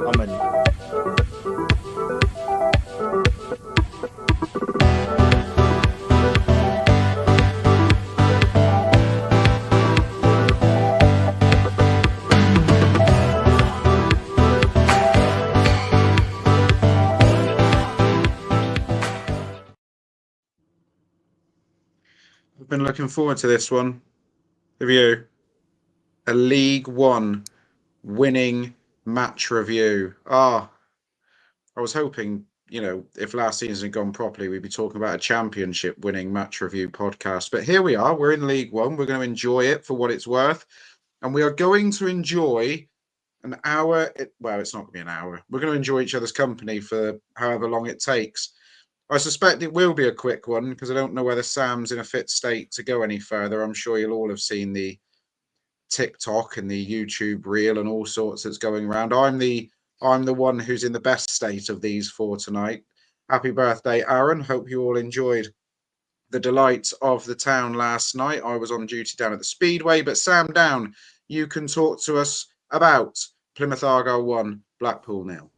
I'm in. I've been looking forward to this one. Have you? A League One winning match review. I was hoping, if last season had gone properly, we'd be talking about a championship winning match review podcast. But here we are. We're in League One. We're going to enjoy it for what it's worth. And we are going to enjoy an hour. Well, it's not going to be an hour. We're going to enjoy each other's company for however long it takes. I suspect it will be a quick one because I don't know whether Sam's in a fit state to go any further. I'm sure you'll all have seen the TikTok and the YouTube reel and all sorts that's going around. I'm the one who's in the best state of these four tonight. Happy birthday, Aaron. Hope you all enjoyed the delights of the town last night. I was on duty down at the Speedway, but Sam Down, you can talk to us about Plymouth Argyle 1, Blackpool 0.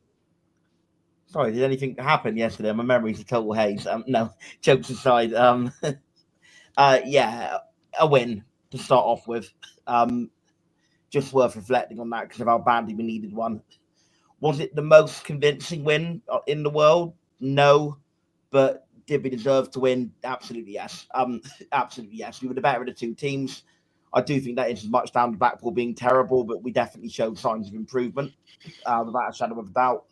Sorry, did anything happen yesterday? My memory's a total haze. No, jokes aside. Yeah, a win to start off with. Just worth reflecting on that because of how badly we needed one. Was it the most convincing win in the world? No, but did we deserve to win? Absolutely yes. Absolutely yes. We were the better of the two teams. I do think that is as much down to Blackpool being terrible, but we definitely showed signs of improvement without a shadow of a doubt.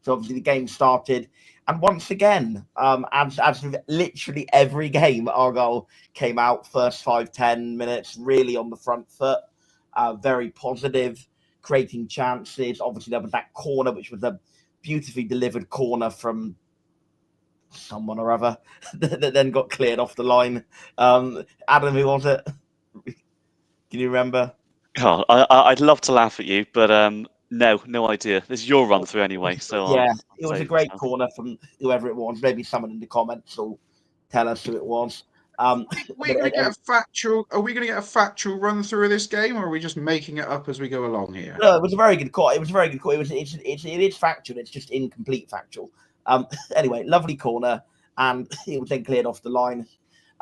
So obviously the game started, and once again, as with literally every game, Argyle came out first 5-10 minutes really on the front foot, very positive, creating chances. Obviously there was that corner, which was a beautifully delivered corner from someone or other that then got cleared off the line. Adam, who was it? Can you remember? Oh, I'd love to laugh at you, but no idea. This is your run through anyway, so yeah, it was a great corner from whoever it was. Maybe someone in the comments will tell us who it was. Are we going to get a factual run through of this game, or are we just making it up as we go along here? No, it was a very good call. It is factual. It's just incomplete factual. Anyway, lovely corner, and it was then cleared off the line.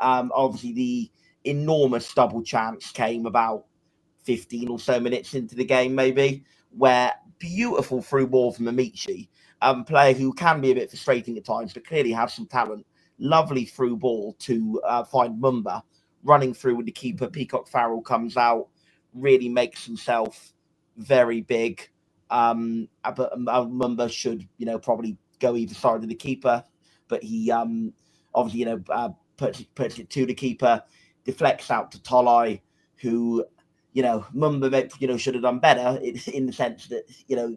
Obviously, the enormous double chance came about 15 or so minutes into the game, maybe, where beautiful through ball from Amici, player who can be a bit frustrating at times, but clearly has some talent. Lovely through ball to find Mumba, running through with the keeper. Peacock Farrell comes out, really makes himself very big. But Mumba should, probably go either side of the keeper, but he obviously, puts it to the keeper, deflects out to Tolaj, who, Mumba, should have done better in the sense that,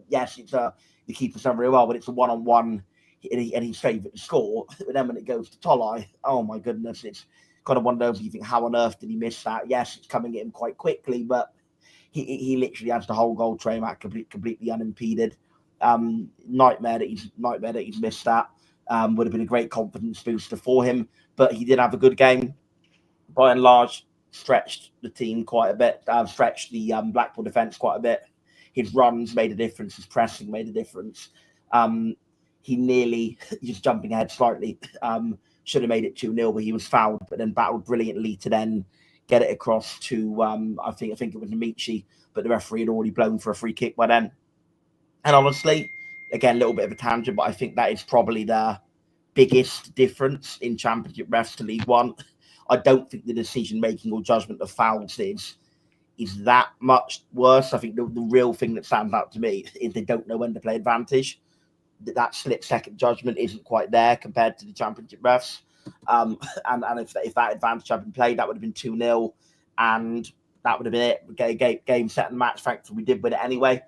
yes, it's the keeper's done very well, but it's a one-on-one and he's favourite to score. But then when it goes to Tolaj, oh my goodness, it's kind of one of those you think, how on earth did he miss that? Yes, it's coming at him quite quickly, but he literally has the whole goal train out completely unimpeded. Nightmare that he's missed that. Would have been a great confidence booster for him, but he did have a good game. By and large, stretched the team quite a bit, stretched the Blackpool defence quite a bit. His runs made a difference, his pressing made a difference. He nearly, just jumping ahead slightly, should have made it 2-0, but he was fouled, but then battled brilliantly to then get it across to, I think it was Amici, but the referee had already blown for a free kick by then. And honestly, again, a little bit of a tangent, but I think that is probably the biggest difference in Championship refs to League One. I don't think the decision-making or judgment of fouls is that much worse. I think the real thing that stands out to me is they don't know when to play advantage. That split-second judgment isn't quite there compared to the Championship refs. And if that advantage had been played, that would have been 2-0, and that would have been it. Game, set, and match. Thankfully, we did win it anyway.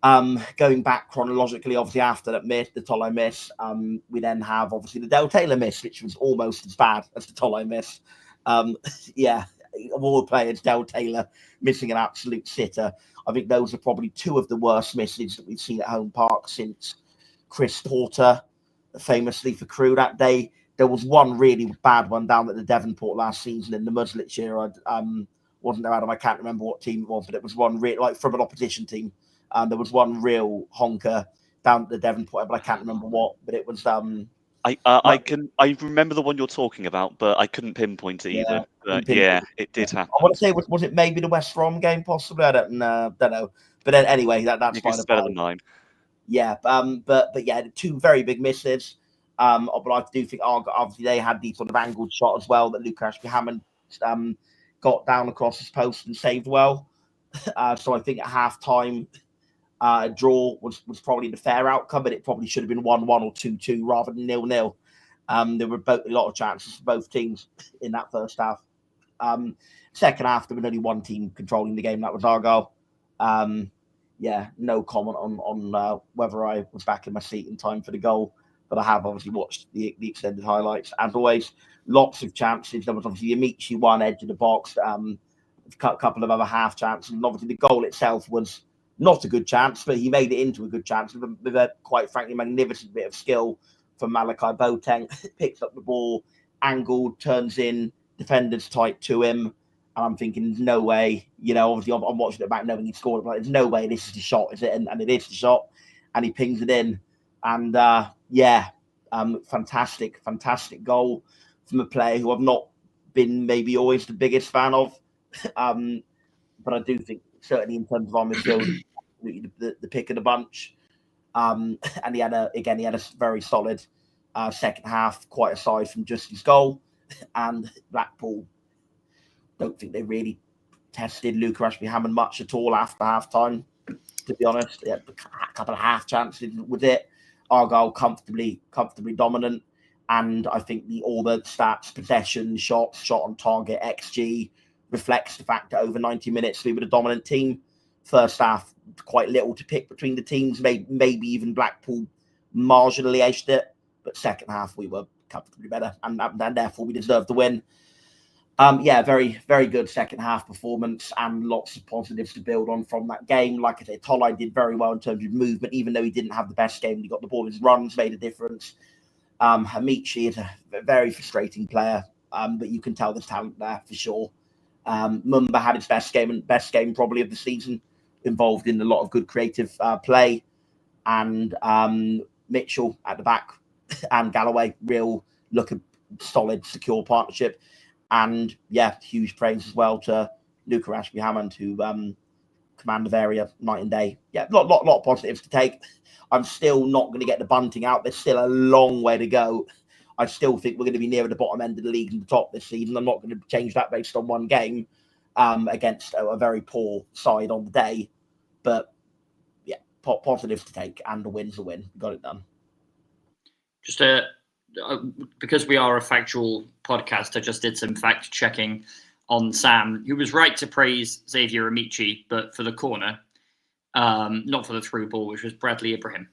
Going back chronologically, obviously after that miss, the Tolaj miss, we then have obviously the Del Taylor miss, which was almost as bad as the Tolaj miss. Of all the players, Del Taylor missing an absolute sitter. I think those are probably two of the worst misses that we've seen at home park since Chris Porter, famously for Crewe that day. There was one really bad one down at the Devonport last season in the Muslich era. Wasn't there, Adam? I can't remember what team it was, but it was one really, like from an opposition team. There was one real honker down at the Devonport, but I can't remember what. But it was I remember the one you're talking about, but I couldn't pinpoint it either. But yeah, it did happen. I want to say was it maybe the West Brom game possibly? I don't know. But then, anyway, that's fine. It's better than mine. Yeah, but yeah, two very big misses. But I do think obviously they had the sort of angled shot as well that Luke Ashby-Hammond got down across his post and saved well. So I think at half time, a draw was probably the fair outcome, but it probably should have been 1-1 or 2-2 rather than 0-0. There were a lot of chances for both teams in that first half. Second half, there was only one team controlling the game. That was Argyle. Yeah, no comment on whether I was back in my seat in time for the goal, but I have obviously watched the extended highlights. As always, lots of chances. There was obviously Amici one edge of the box, a couple of other half chances, and obviously the goal itself was not a good chance, but he made it into a good chance with a quite frankly magnificent bit of skill from Malachi Boateng. Picks up the ball, angled, turns in, defenders tight to him. And I'm thinking, there's no way, obviously I'm watching it back knowing he scored. But there's no way this is the shot, is it? And it is the shot. And he pings it in. And fantastic goal from a player who I've not been maybe always the biggest fan of. But I do think certainly in terms of our midfield, the pick of the bunch. And he had a very solid second half, quite aside from just his goal. And Blackpool, don't think they really tested Luke Ashby-Hammond much at all after half time, to be honest. Yeah, a couple of half chances with it. Argyle comfortably dominant. And I think all the stats, possession, shots, shot on target, XG, reflects the fact that over 90 minutes we were the dominant team. First half, quite little to pick between the teams. Maybe even Blackpool marginally edged it. But second half, we were comfortably better. And therefore, we deserved the win. Very, very good second half performance and lots of positives to build on from that game. Like I said, Tolaj did very well in terms of movement, even though he didn't have the best game. He got the ball, his runs made a difference. Amici is a very frustrating player, but you can tell there's talent there for sure. Mumba had his best game probably of the season, involved in a lot of good creative play. And Mitchell at the back and Galloway, real looking solid, secure partnership. And huge praise as well to Luke Ashby-Hammond, who command of area night and day. Yeah, lot of positives to take. I'm still not going to get the bunting out. There's still a long way to go. I still think we're going to be nearer the bottom end of the league than the top this season. I'm not going to change that based on one game against a very poor side on the day. But positives to take, and the win's a win. Got it done. Just because we are a factual podcast, I just did some fact checking on Sam, who was right to praise Xavier Amici, but for the corner, not for the through ball, which was Bradley Ibrahim.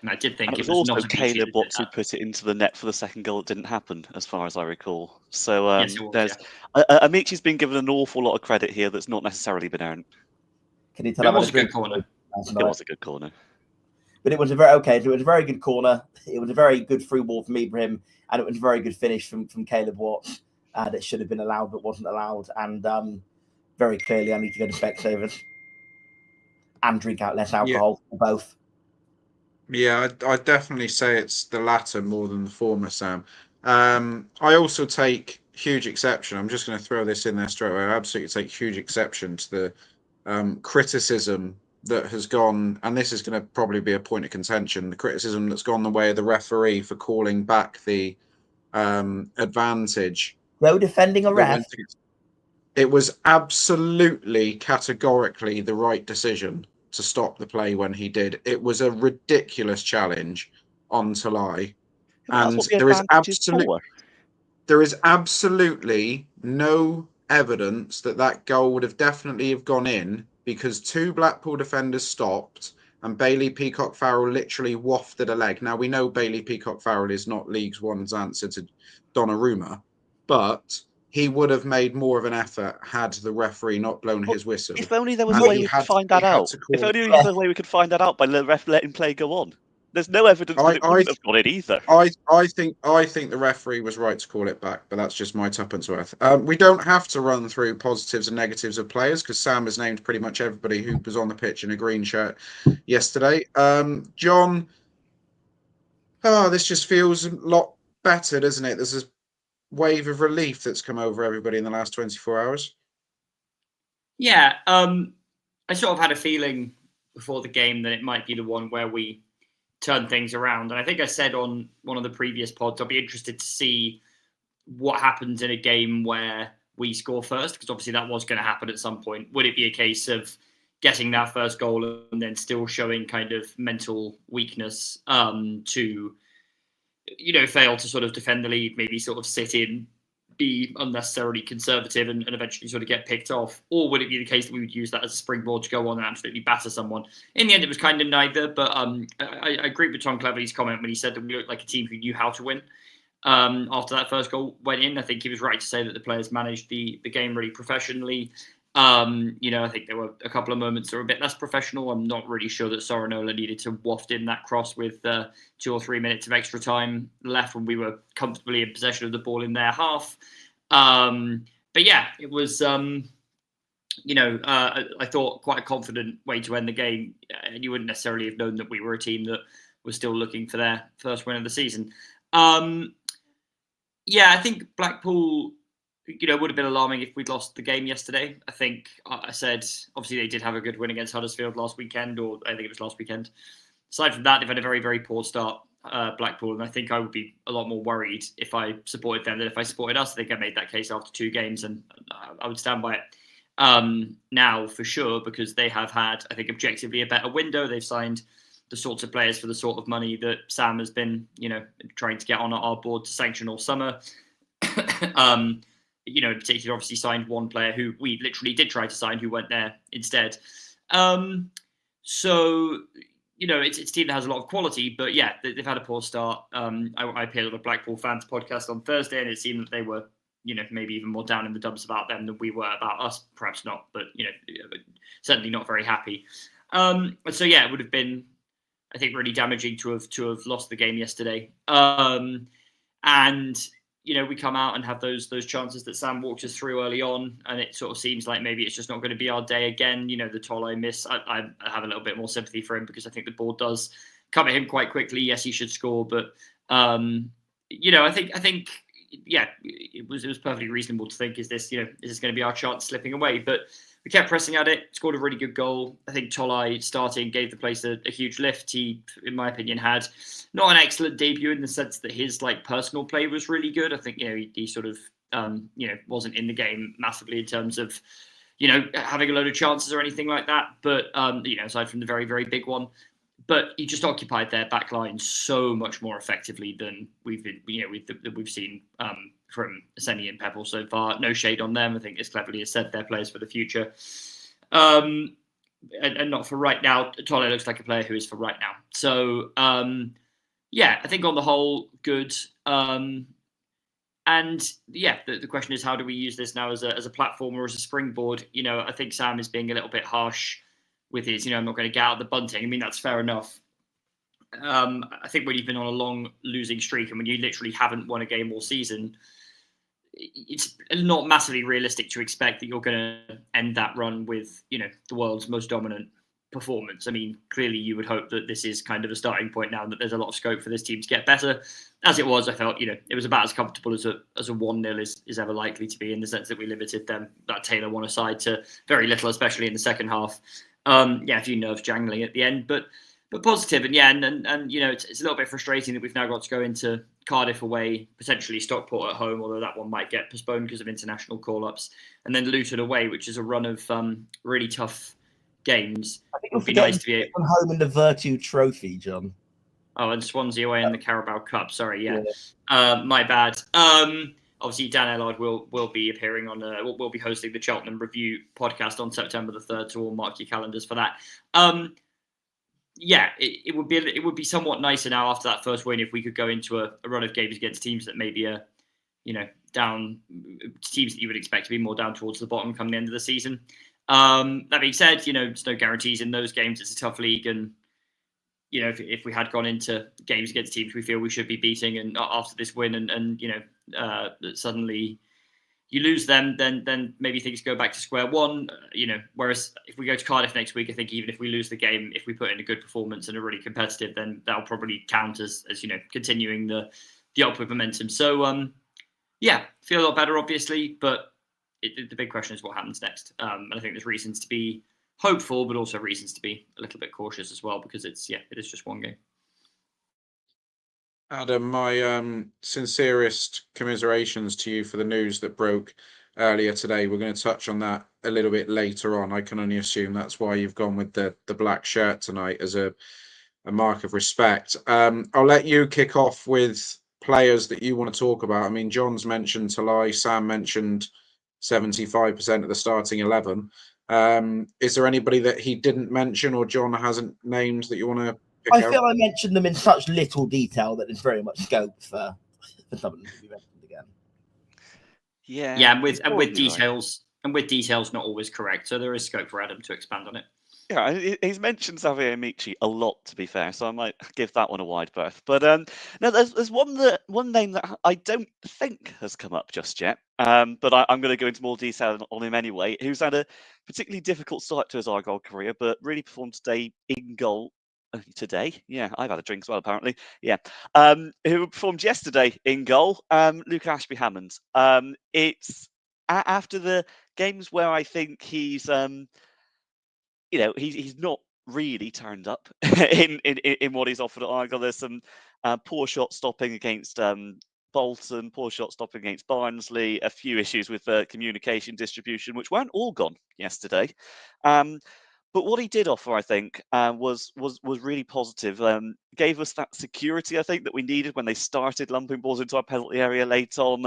And I did think it was also Caleb Watts who put it into the net for the second goal. It didn't happen, as far as I recall. So Amici's been given an awful lot of credit here that's not necessarily been earned. Can you tell it was a good corner? It was a good corner. But it was a very good corner. It was a very good through ball from Ibrahim, and it was a very good finish from Caleb Watts that should have been allowed but wasn't allowed. And very clearly, I need to go to Specsavers and drink out less alcohol for both. Yeah, I'd definitely say it's the latter more than the former, Sam. I also take huge exception. I'm just going to throw this in there straight away. I absolutely take huge exception to the criticism that has gone, and this is going to probably be a point of contention, the criticism that's gone the way of the referee for calling back the advantage. No defending a ref. It was absolutely categorically the right decision to stop the play when he did. It was a ridiculous challenge on Tolaj. And there is absolutely no evidence that goal would have definitely have gone in, because two Blackpool defenders stopped and Bailey Peacock-Farrell literally wafted a leg. Now, we know Bailey Peacock-Farrell is not League One's answer to Donnarumma, but he would have made more of an effort had the referee not blown his whistle. If only there was a way we could find that out. If only there was a way we could find that out by the ref letting play go on. there's no evidence that it wouldn't have gone in either. I think the referee was right to call it back, but that's just my tuppence worth. We don't have to run through positives and negatives of players because Sam has named pretty much everybody who was on the pitch in a green shirt yesterday. John, this just feels a lot better, doesn't it? There's this wave of relief that's come over everybody in the last 24 hours. Yeah, I sort of had a feeling before the game that it might be the one where we turn things around. And I think I said on one of the previous pods, I'll be interested to see what happens in a game where we score first, because obviously that was going to happen at some point. Would it be a case of getting that first goal and then still showing kind of mental weakness to, fail to sort of defend the lead, maybe sort of sit in, be unnecessarily conservative and eventually sort of get picked off? Or would it be the case that we would use that as a springboard to go on and absolutely batter someone? In the end, it was kind of neither, but I agree with Tom Cleverley's comment when he said that we looked like a team who knew how to win. After that first goal went in, I think he was right to say that the players managed the game really professionally. I think there were a couple of moments that were a bit less professional. I'm not really sure that Sorinola needed to waft in that cross with 2 or 3 minutes of extra time left when we were comfortably in possession of the ball in their half. But yeah, it was, I thought quite a confident way to end the game. And you wouldn't necessarily have known that we were a team that was still looking for their first win of the season. I think Blackpool, would have been alarming if we'd lost the game yesterday. I think I said, obviously they did have a good win against Huddersfield last weekend, or I think it was last weekend. Aside from that, they've had a very, very poor start, Blackpool, and I think I would be a lot more worried if I supported them than if I supported us. I think I made that case after 2 games, and I would stand by it now for sure, because they have had, I think, objectively a better window. They've signed the sorts of players for the sort of money that Sam has been, trying to get on our board to sanction all summer. In particular, obviously signed one player who we literally did try to sign, who went there instead. It's a team that has a lot of quality, but yeah, they've had a poor start. I appeared on a Blackpool fans podcast on Thursday, and it seemed that they were, maybe even more down in the dumps about them than we were about us. Perhaps not, but certainly not very happy. It would have been, I think, really damaging to have lost the game yesterday. We come out and have those chances that Sam walked us through early on, and it sort of seems like maybe it's just not going to be our day again. The Tolaj miss, I have a little bit more sympathy for him because I think the ball does come at him quite quickly. Yes, he should score, but I think it was perfectly reasonable to think, is this going to be our chance slipping away? But we kept pressing at it, scored a really good goal. I think Tolaj starting gave the place a huge lift. He, in my opinion, had not an excellent debut in the sense that his personal play was really good. I think, he sort of, wasn't in the game massively in terms of, having a load of chances or anything like that. But, aside from the very, very big one, but he just occupied their back line so much more effectively than we've seen from Senni and Pebble so far. No shade on them. I think, as Cleverley has said, they're players for the future. And not for right now. Tolaj looks like a player who is for right now. So, I think on the whole, good. The question is, how do we use this now as a platform or as a springboard? I think Sam is being a little bit harsh with his, I'm not going to get out the bunting. I mean, that's fair enough. I think when you've been on a long losing streak and when you literally haven't won a game all season, it's not massively realistic to expect that you're going to end that run with, the world's most dominant performance. I mean, clearly you would hope that this is kind of a starting point now, that there's a lot of scope for this team to get better. As it was, I felt, it was about as comfortable as a 1-0 is ever likely to be, in the sense that we limited them, that Taylor one aside, to very little, especially in the second half. A few nerves jangling at the end, but positive. And it's a little bit frustrating that we've now got to go into Cardiff away, potentially Stockport at home, although that one might get postponed because of international call-ups, and then Luton away, which is a run of really tough games. I think it would be nice to be from home in the Virtue Trophy, John. Oh, and Swansea away in the Carabao Cup. Sorry, my bad. Obviously, Dan Ellard will be appearing on. We'll be hosting the Cheltenham Review podcast on September the 3rd, so we'll mark your calendars for that. It would be somewhat nicer now after that first win if we could go into a run of games against teams that maybe are, down, teams that you would expect to be more down towards the bottom come the end of the season. That being said, there's no guarantees in those games. It's a tough league, and you know, if we had gone into games against teams we feel we should be beating, and after this win, and you know, suddenly you lose them, then maybe things go back to square one. You know, whereas if we go to Cardiff next week, I think even if we lose the game, if we put in a good performance and are really competitive, then that'll probably count as you know, continuing the upward momentum. So yeah, feel a lot better, obviously, but the big question is what happens next. And I think there's reasons to be hopeful, but also reasons to be a little bit cautious as well, because it is just one game. Adam, my sincerest commiserations to you for the news that broke earlier today. We're going to touch on that a little bit later on. I can only assume that's why you've gone with the black shirt tonight as a mark of respect. I'll let you kick off with players that you want to talk about. I mean, John's mentioned Tolaj, Sam mentioned 75% of the starting 11. Is there anybody that he didn't mention or John hasn't named that you want to pick I out? feel I mentioned them in such little detail that there's very much scope for some of them to be mentioned again. Yeah, and with details right. And with details not always correct, so there is scope for Adam to expand on it. Yeah, he's mentioned Xavier Amici a lot, to be fair, so I might give that one a wide berth. But no, there's one name that I don't think has come up just yet, but I'm going to go into more detail on him anyway, who's had a particularly difficult start to his Argyle career, but really performed today in goal. Today? Yeah, I've had a drink as well, apparently. Yeah. Who performed yesterday in goal? Luke Ashby-Hammond. It's after the games where I think he's... you know, he's not really turned up in what he's offered at Argyle. There's some poor shot stopping against Bolton, poor shot stopping against Barnsley, a few issues with communication distribution, which weren't all gone yesterday. But what he did offer, I think, was really positive. Gave us that security, I think, that we needed when they started lumping balls into our penalty area late on.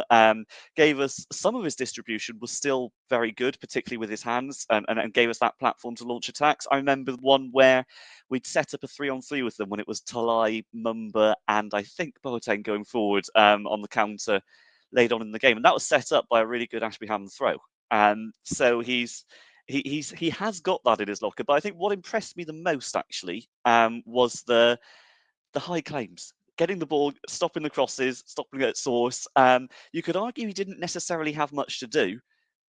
Gave us some of his distribution was still very good, particularly with his hands, and gave us that platform to launch attacks. I remember one where we'd set up a 3-on-3 with them when it was Tolaj, Mumba, and I think Boateng going forward on the counter late on in the game, and that was set up by a really good Ashby-Hammond throw. So he has got that in his locker, but I think what impressed me the most actually was the high claims, getting the ball, stopping the crosses, stopping it at source. You could argue he didn't necessarily have much to do,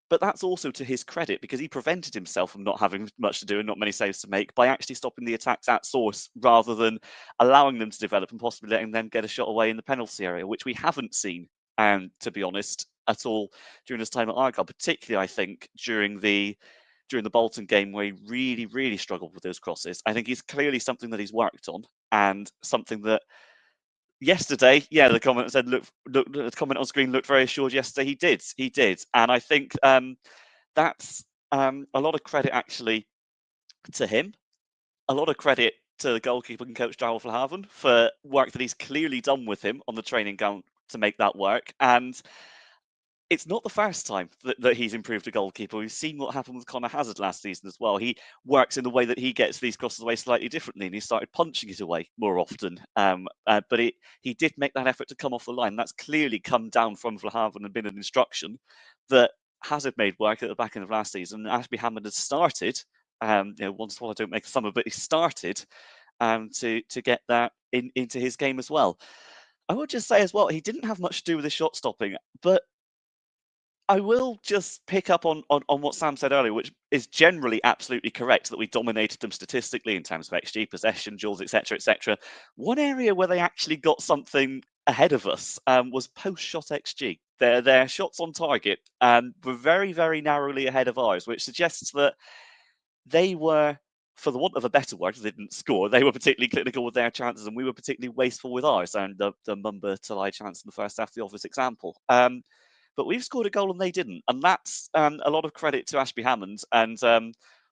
but that's also to his credit because he prevented himself from not having much to do and not many saves to make by actually stopping the attacks at source rather than allowing them to develop and possibly letting them get a shot away in the penalty area, which we haven't seen, to be honest, at all during his time at Argyle, particularly I think during the Bolton game where he really, really struggled with those crosses. I think he's clearly something that he's worked on and something that yesterday, the comment said, look, the comment on screen looked very assured yesterday. He did. And I think that's a lot of credit actually to him. A lot of credit to the goalkeeper and coach Darryl Verhaven for work that he's clearly done with him on the training ground to make that work. And it's not the first time that he's improved a goalkeeper. We've seen what happened with Connor Hazard last season as well. He works in the way that he gets these crosses away slightly differently, and he started punching it away more often. But he did make that effort to come off the line. That's clearly come down from Verhaven and been an instruction that Hazard made work at the back end of last season. Ashby-Hammond had started, one swallow don't make a summer, but he started to get that into his game as well. I would just say as well, he didn't have much to do with his shot stopping, but I will just pick up on what Sam said earlier, which is generally absolutely correct, that we dominated them statistically in terms of XG, possession, duels, etc., etc. One area where they actually got something ahead of us was post-shot XG. Their shots on target were very, very narrowly ahead of ours, which suggests that they were, for the want of a better word, they didn't score. They were particularly clinical with their chances, and we were particularly wasteful with ours. And the Mumba Tolaj chance in the first half, the obvious example. But we've scored a goal and they didn't. And that's a lot of credit to Ashby-Hammond and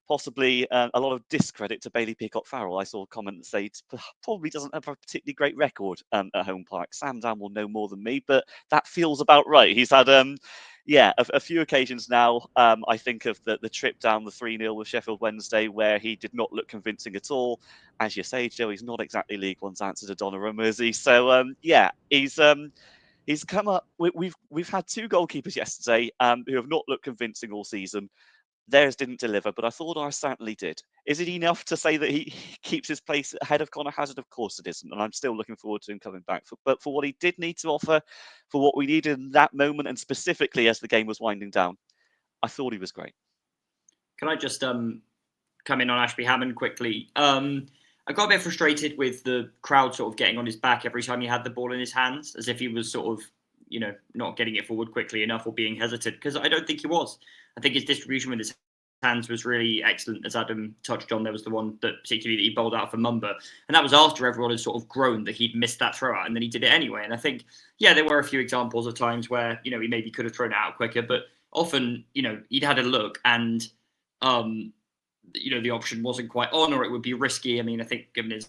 possibly a lot of discredit to Bailey Peacock-Farrell. I saw a comment that said probably doesn't have a particularly great record at home park. Sam Dan will know more than me, but that feels about right. He's had a few occasions now. I think of the trip down the 3-0 with Sheffield Wednesday where he did not look convincing at all. As you say, Joe, he's not exactly League One's answer to Donnarumma, is he? So, he's come up. We've had two goalkeepers yesterday who have not looked convincing all season. Theirs didn't deliver, but I thought ours certainly did. Is it enough to say that he keeps his place ahead of Conor Hazard? Of course it isn't, and I'm still looking forward to him coming back. But for what he did need to offer, for what we needed in that moment, and specifically as the game was winding down, I thought he was great. Can I just come in on Ashby Hammond quickly? I got a bit frustrated with the crowd sort of getting on his back every time he had the ball in his hands, as if he was sort of, not getting it forward quickly enough or being hesitant, because I don't think he was. I think his distribution with his hands was really excellent, as Adam touched on. There was the one that particularly that he bowled out for Mumba, and that was after everyone had sort of groaned that he'd missed that throw out, and then he did it anyway. And I think, there were a few examples of times where, he maybe could have thrown it out quicker, but often, he'd had a look and, the option wasn't quite on, or it would be risky. I mean, I think given his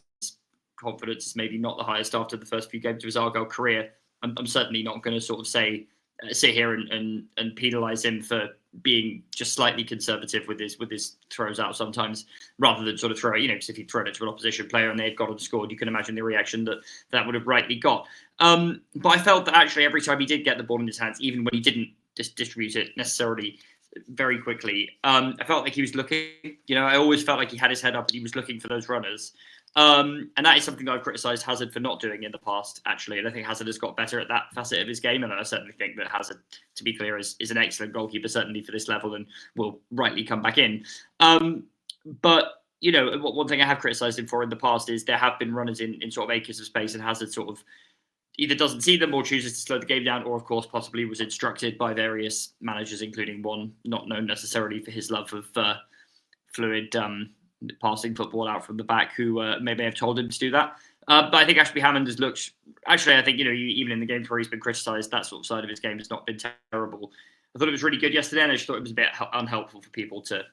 confidence is maybe not the highest after the first few games of his Argyle career, I'm certainly not going to sort of sit here and penalise him for being just slightly conservative with his throws out sometimes, rather than sort of throw it, because if he'd thrown it to an opposition player and they'd got and scored, you can imagine the reaction that would have rightly got. But I felt that actually every time he did get the ball in his hands, even when he didn't distribute it necessarily very quickly, I felt like he was looking, I always felt like he had his head up and he was looking for those runners. And that is something that I've criticised Hazard for not doing in the past, actually. And I think Hazard has got better at that facet of his game. And I certainly think that Hazard, to be clear, is an excellent goalkeeper, certainly for this level, and will rightly come back in. But, one thing I have criticised him for in the past is there have been runners in sort of acres of space, and Hazard sort of either doesn't see them or chooses to slow the game down, or, of course, possibly was instructed by various managers, including one not known necessarily for his love of fluid passing football out from the back, who may have told him to do that. But I think Ashby Hammond has looked, actually, I think, even in the games where he's been criticised, that sort of side of his game has not been terrible. I thought it was really good yesterday, and I just thought it was a bit unhelpful for people to,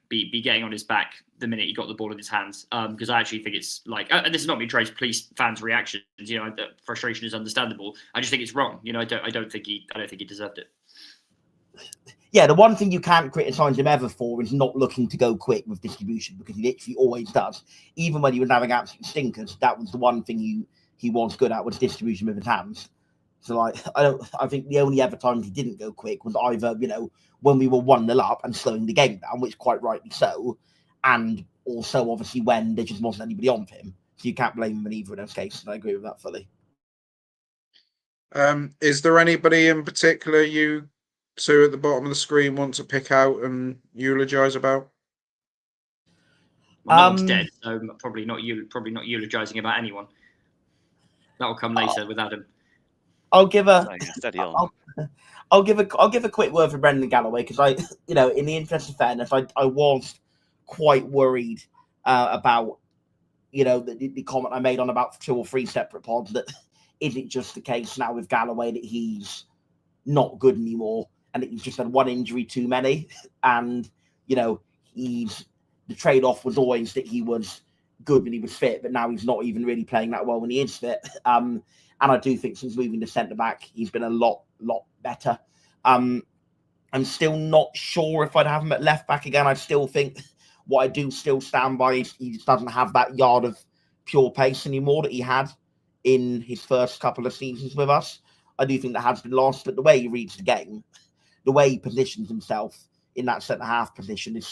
be getting on his back the minute he got the ball in his hands. Because I actually think it's like, and this is not me trying to police fans' reactions, the frustration is understandable. I just think it's wrong. I don't think he deserved it. Yeah, the one thing you can't criticise him ever for is not looking to go quick with distribution, because he literally always does. Even when he was having absolute stinkers, that was the one thing he was good at, was distribution with his hands. So, I think the only ever times he didn't go quick was either, when we were 1-0 up and slowing the game down, which quite rightly so, and also obviously when there just wasn't anybody on for him. So you can't blame him in either of those cases. I agree with that fully. Is there anybody in particular you two at the bottom of the screen want to pick out and eulogise about? Well, no one's dead, so probably not eulogising about anyone. That will come later with Adam. I'll give a quick word for Brendan Galloway, because in the interest of fairness, I was quite worried about the comment I made on about 2 or 3 separate pods, that is it just the case now with Galloway that he's not good anymore, and he's just had one injury too many, and the trade-off was always that he was good when he was fit, but now he's not even really playing that well when he is fit. And I do think since moving to centre-back, he's been a lot better. I'm still not sure if I'd have him at left-back again. I still think what I do still stand by is he just doesn't have that yard of pure pace anymore that he had in his first couple of seasons with us. I do think that has been lost, but the way he reads the game, the way he positions himself in that centre-half position is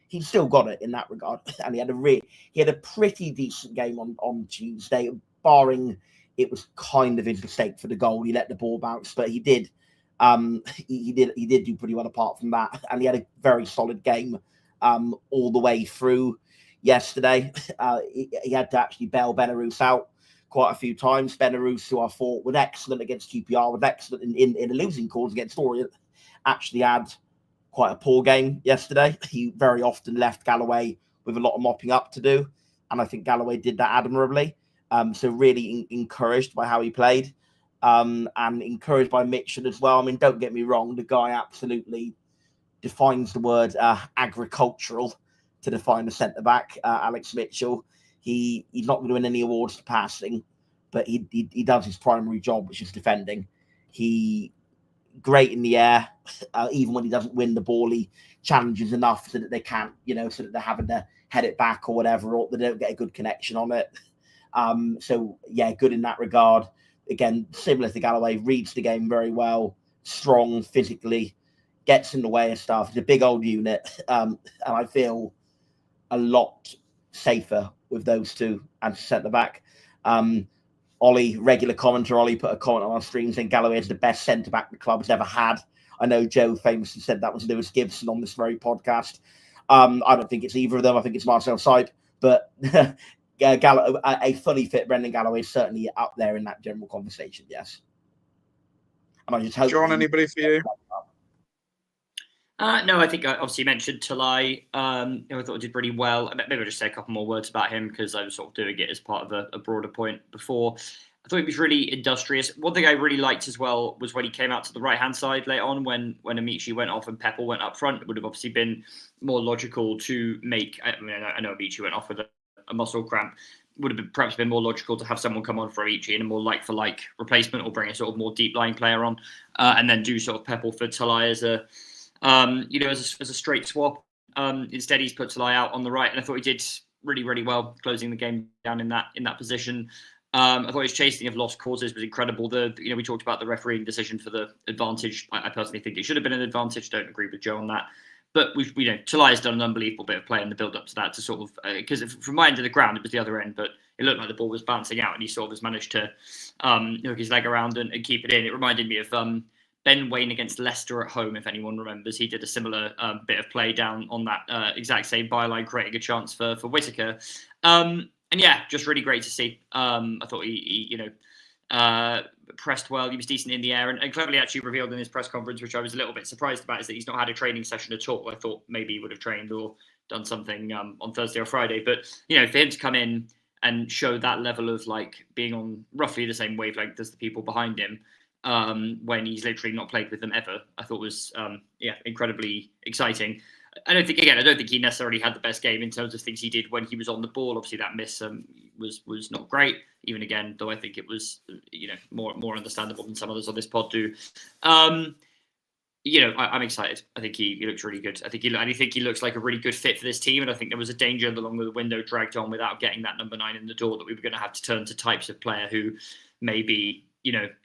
he's still got it in that regard. And he had a pretty decent game on Tuesday, barring it was kind of his mistake for the goal. He let the ball bounce, but he did do pretty well apart from that. And he had a very solid game all the way through yesterday. He had to actually bail Benarous out quite a few times. Benarous, who I thought was excellent against QPR, was excellent in a losing cause against Orient, actually had quite a poor game yesterday. He very often left Galloway with a lot of mopping up to do, and I think Galloway did that admirably. So really encouraged by how he played, and encouraged by Mitchell as well. I mean, don't get me wrong, the guy absolutely defines the word agricultural to define the centre-back, Alex Mitchell. He's not going to win any awards for passing, but he does his primary job, which is defending. He great in the air, even when he doesn't win the ball, he challenges enough so that they can't, so that they're having to head it back or whatever, or they don't get a good connection on it. So yeah, good in that regard. Again, similar to Galloway, reads the game very well, strong physically, gets in the way of stuff. He's a big old unit, and I feel a lot safer with those two and centre back. Ollie, regular commenter, Ollie put a comment on our stream saying Galloway is the best centre back the club has ever had. I know Joe famously said that was Lewis Gibson on this very podcast. I don't think it's either of them. I think it's Marcel Sipe, but a fully fit Brendan Galloway is certainly up there in that general conversation. Yes. And I just hope. John, anybody for you? No, I think obviously you mentioned Tolaj. I thought he did really well. Maybe I'll just say a couple more words about him because I was sort of doing it as part of a broader point before. I thought he was really industrious. One thing I really liked as well was when he came out to the right-hand side late on when Amici went off and Peppel went up front. It would have obviously been more logical to make... I know Amici went off with a muscle cramp. Would have been perhaps been more logical to have someone come on for Amici in a more like-for-like replacement or bring a sort of more deep-lying player on and then do sort of Peppel for Tolaj as a... as a straight swap. Instead, he's put Tolaj out on the right, and I thought he did really, really well closing the game down in that position. I thought his chasing of lost causes was incredible. We talked about the refereeing decision for the advantage. I personally think it should have been an advantage. Don't agree with Joe on that. But Tolaj has done an unbelievable bit of play in the build up to that to sort of because from my end of the ground it was the other end, but it looked like the ball was bouncing out, and he sort of has managed to hook his leg around and keep it in. It reminded me of Ben Waine against Leicester at home, if anyone remembers. He did a similar bit of play down on that exact same byline, creating a chance for Whittaker. And yeah, just really great to see. I thought he pressed well. He was decent in the air, and Cleverley actually revealed in his press conference, which I was a little bit surprised about, is that he's not had a training session at all. I thought maybe he would have trained or done something on Thursday or Friday. But, for him to come in and show that level of like being on roughly the same wavelength as the people behind him, when he's literally not played with them ever, I thought was incredibly exciting. I don't think he necessarily had the best game in terms of things he did when he was on the ball. Obviously, that miss was not great. Even again, though, I think it was more understandable than some others on this pod do. I'm excited. I think he looks really good. I think he looks like a really good fit for this team. And I think there was a danger the longer the window dragged on without getting that number 9 in the door that we were going to have to turn to types of player who maybe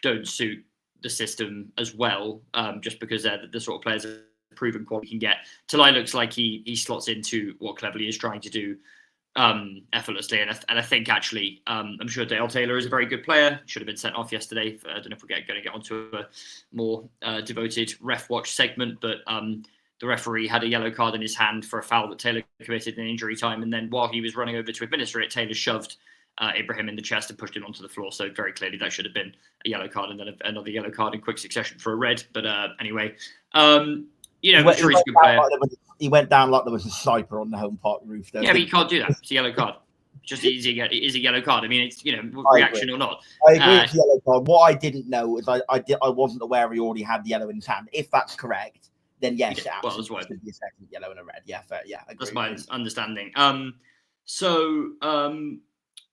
don't suit the system as well, just because they're the sort of players that proven quality can get. Tolaj looks like he slots into what Cleverley is trying to do effortlessly, and I think actually I'm sure Dale Taylor is a very good player. Should have been sent off yesterday. I don't know if we're going to get onto a more devoted ref watch segment, but the referee had a yellow card in his hand for a foul that Taylor committed in injury time, and then while he was running over to administer it, Taylor shoved Ibrahim in the chest and pushed him onto the floor. So very clearly that should have been a yellow card and then another yellow card in quick succession for a red. But anyway. I'm sure he's a good player. He went down like there was a sniper on the home park roof. Yeah, but you can't do that. It's a yellow card. Just is a yellow card. I mean, it's reaction or not. I agree it's a yellow card. What I didn't know is I wasn't aware he already had the yellow in his hand. If that's correct, then yes, it absolutely should be a second yellow and a red. Yeah, fair. Yeah, that's my understanding.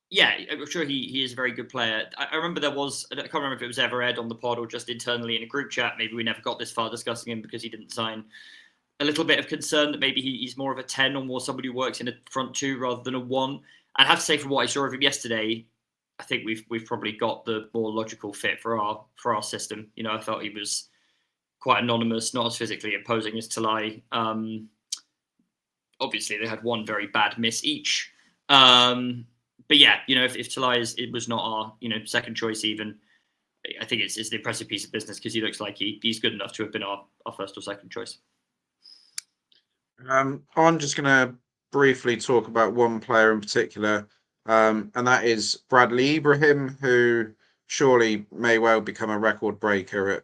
Yeah, I'm sure he is a very good player. I remember I can't remember if it was ever aired on the pod or just internally in a group chat. Maybe we never got this far discussing him because he didn't sign. A little bit of concern that maybe he's more of a 10 or more somebody who works in a front 2 rather than a 1. I'd have to say from what I saw of him yesterday, I think we've probably got the more logical fit for our system. I felt he was quite anonymous, not as physically imposing as Tolaj. Obviously, they had one very bad miss each. But yeah, if Tolaj was not our, second choice even, I think it's an impressive piece of business because he looks like he's good enough to have been our first or second choice. I'm just going to briefly talk about one player in particular, and that is Bradley Ibrahim, who surely may well become a record breaker at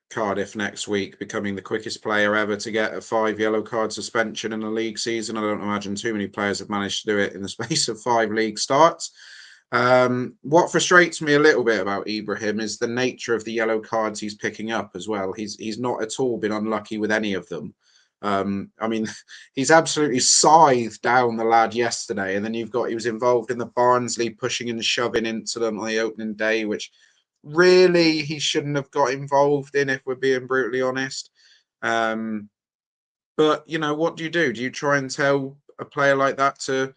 Cardiff next week, becoming the quickest player ever to get a 5 yellow card suspension in a league season. I don't imagine too many players have managed to do it in the space of 5 league starts. What frustrates me a little bit about Ibrahim is the nature of the yellow cards he's picking up as well. He's not at all been unlucky with any of them. I mean, he's absolutely scythed down the lad yesterday, and then he was involved in the Barnsley pushing and shoving incident on the opening day, which really he shouldn't have got involved in, if we're being brutally honest. But what do you do? Do you try and tell a player like that to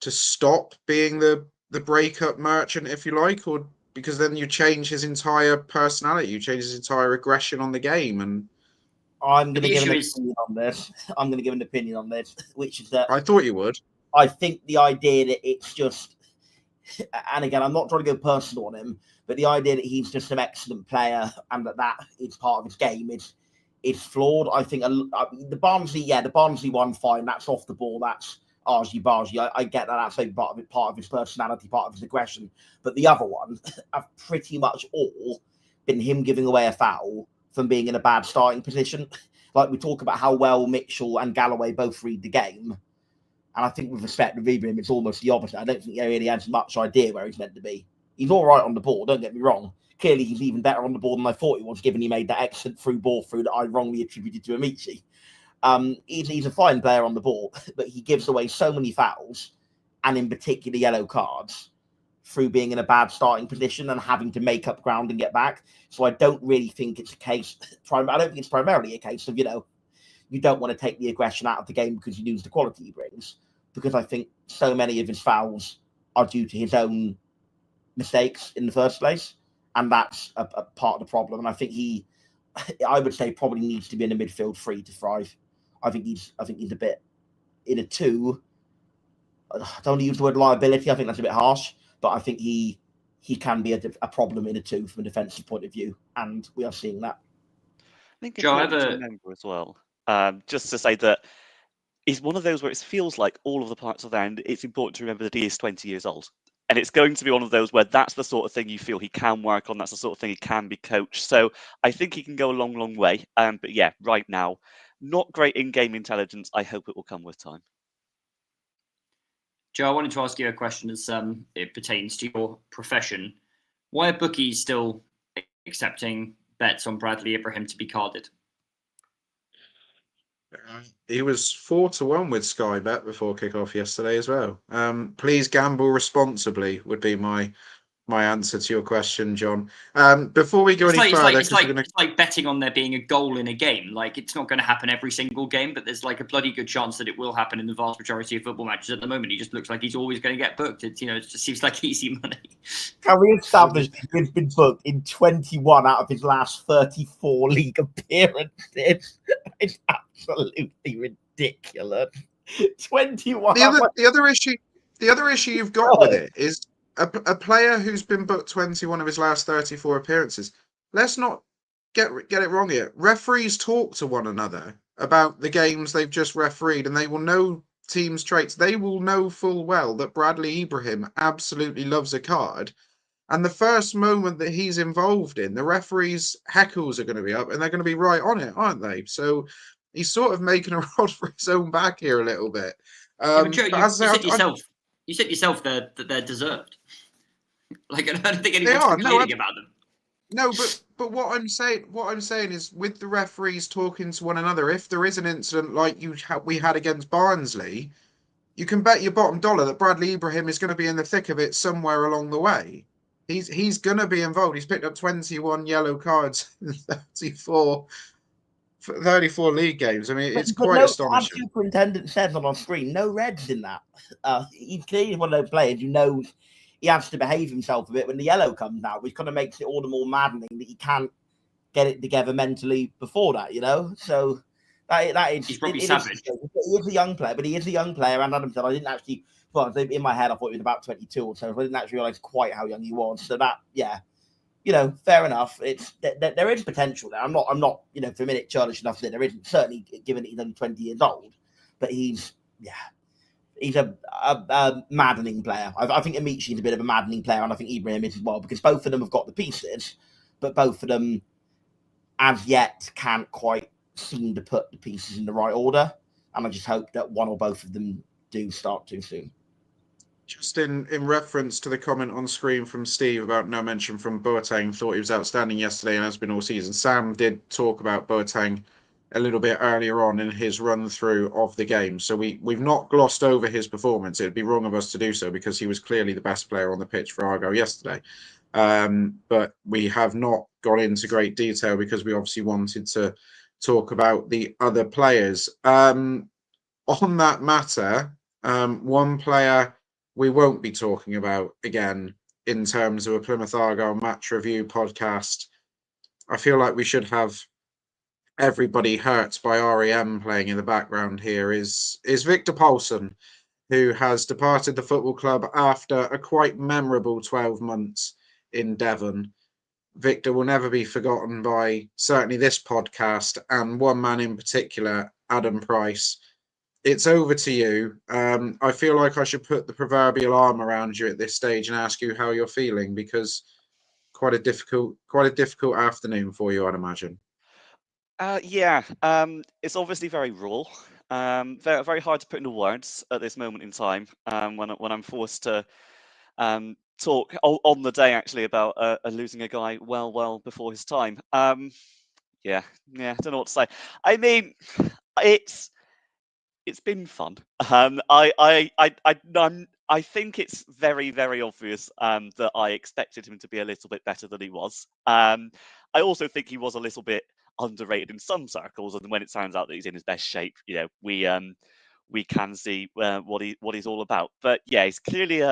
stop being the breakup merchant, if you like, or because then you change his entire personality, you change his entire aggression on the game? And I'm going to The give issue an is- opinion on this. I'm going to give an opinion on this, which is that I thought you would. I think the idea that it's just, and again, I'm not trying to go personal on him, but the idea that he's just an excellent player and that is part of his game is flawed. I think the Barnsley one, fine. That's off the ball. That's argy-bargy. I get that. That's a part of his personality, part of his aggression. But the other one have pretty much all been him giving away a foul from being in a bad starting position. Like we talk about how well Mitchell and Galloway both read the game. And I think with respect to Ibrahim, it's almost the opposite. I don't think he really has much idea where he's meant to be. He's all right on the ball, don't get me wrong. Clearly, he's even better on the ball than I thought he was, given he made that excellent through ball through that I wrongly attributed to Amici. He's a fine player on the ball, but he gives away so many fouls, and in particular yellow cards, through being in a bad starting position and having to make up ground and get back. So I don't really think it's a case. I don't think it's primarily a case of, you don't want to take the aggression out of the game because you lose the quality he brings. Because I think so many of his fouls are due to his own mistakes in the first place. And that's a part of the problem. And I think I would say probably needs to be in a midfield three to thrive. I think he's a bit in a two. I don't want to use the word liability. I think that's a bit harsh, but I think he can be a problem in a two from a defensive point of view. And we are seeing that. I think Joe, I important have to remember as well, just to say that he's one of those where it feels like all of the parts are there, and it's important to remember that he is 20 years old. And it's going to be one of those where that's the sort of thing you feel he can work on. That's the sort of thing he can be coached. So I think he can go a long, long way. But yeah, right now, not great in-game intelligence. I hope it will come with time. Joe, I wanted to ask you a question as it pertains to your profession. Why are bookies still accepting bets on Bradley Ibrahim to be carded? He was 4-1 with Sky Bet before kickoff yesterday as well. Please gamble responsibly would be my answer to your question, John. Before we go further, it's like betting on there being a goal in a game. Like, it's not going to happen every single game, but there's like a bloody good chance that it will happen in the vast majority of football matches. At the moment, he just looks like he's always going to get booked. It just seems like easy money. Can we establish he's been booked in 21 out of his last 34 league appearances? It's absolutely ridiculous. 21. The other issue you've got with it is a player who's been booked 21 of his last 34 appearances. Let's not get it wrong here. Referees talk to one another about the games they've just refereed, and they will know teams' traits. They will know full well that Bradley Ibrahim absolutely loves a card. And the first moment that he's involved in, the referees' heckles are going to be up, and they're going to be right on it, aren't they? So he's sort of making a rod for his own back here a little bit. But Joe, you said yourself that they're deserved. Like, I don't think anyone's complaining about them. No, but what I'm saying is, with the referees talking to one another, if there is an incident like we had against Barnsley, you can bet your bottom dollar that Bradley Ibrahim is going to be in the thick of it somewhere along the way. He's going to be involved. He's picked up 21 yellow cards in 34 league games. I mean, it's quite astonishing. As superintendent says on our screen, no reds in that. He's clearly one of those players he has to behave himself a bit when the yellow comes out, which kind of makes it all the more maddening that he can't get it together mentally before that, So that is... He's probably savage. He is a young player, but he is a young player. And Adam said, I didn't actually... Well, in my head, I thought he was about 22 or so. I didn't actually realise quite how young he was. So that, yeah, fair enough. There is potential there. I'm not, for a minute churlish enough to say there isn't. Certainly, given that he's only 20 years old, but he's a maddening player. I think Amici is a bit of a maddening player, and I think Ibrahim is as well, because both of them have got the pieces, but both of them, as yet, can't quite seem to put the pieces in the right order. And I just hope that one or both of them do start too soon. Just in reference to the comment on screen from Steve about no mention from Boateng, thought he was outstanding yesterday and has been all season. Sam did talk about Boateng a little bit earlier on in his run through of the game. So we've not glossed over his performance. It'd be wrong of us to do so because he was clearly the best player on the pitch for Argyle yesterday. But we have not gone into great detail because we obviously wanted to talk about the other players. On that matter, one player we won't be talking about again in terms of a Plymouth Argyle match review podcast. I feel like we should have everybody hurts by REM playing in the background here is Victor Palsson, who has departed the football club after a quite memorable 12 months in Devon. Victor will never be forgotten by certainly this podcast and one man in particular, Adam Price. It's over to you. I feel like I should put the proverbial arm around you at this stage and ask you how you're feeling, because quite a difficult afternoon for you, I'd imagine. Yeah, it's obviously very raw. Very, very hard to put into words at this moment in time. When I'm forced to talk on the day actually about losing a guy well before his time. Yeah, I don't know what to say. I mean, it's been fun. I think it's very, very obvious that I expected him to be a little bit better than he was. I also think he was a little bit underrated in some circles, and when it turns out that he's in his best shape, we can see what he's all about. But yeah, he's clearly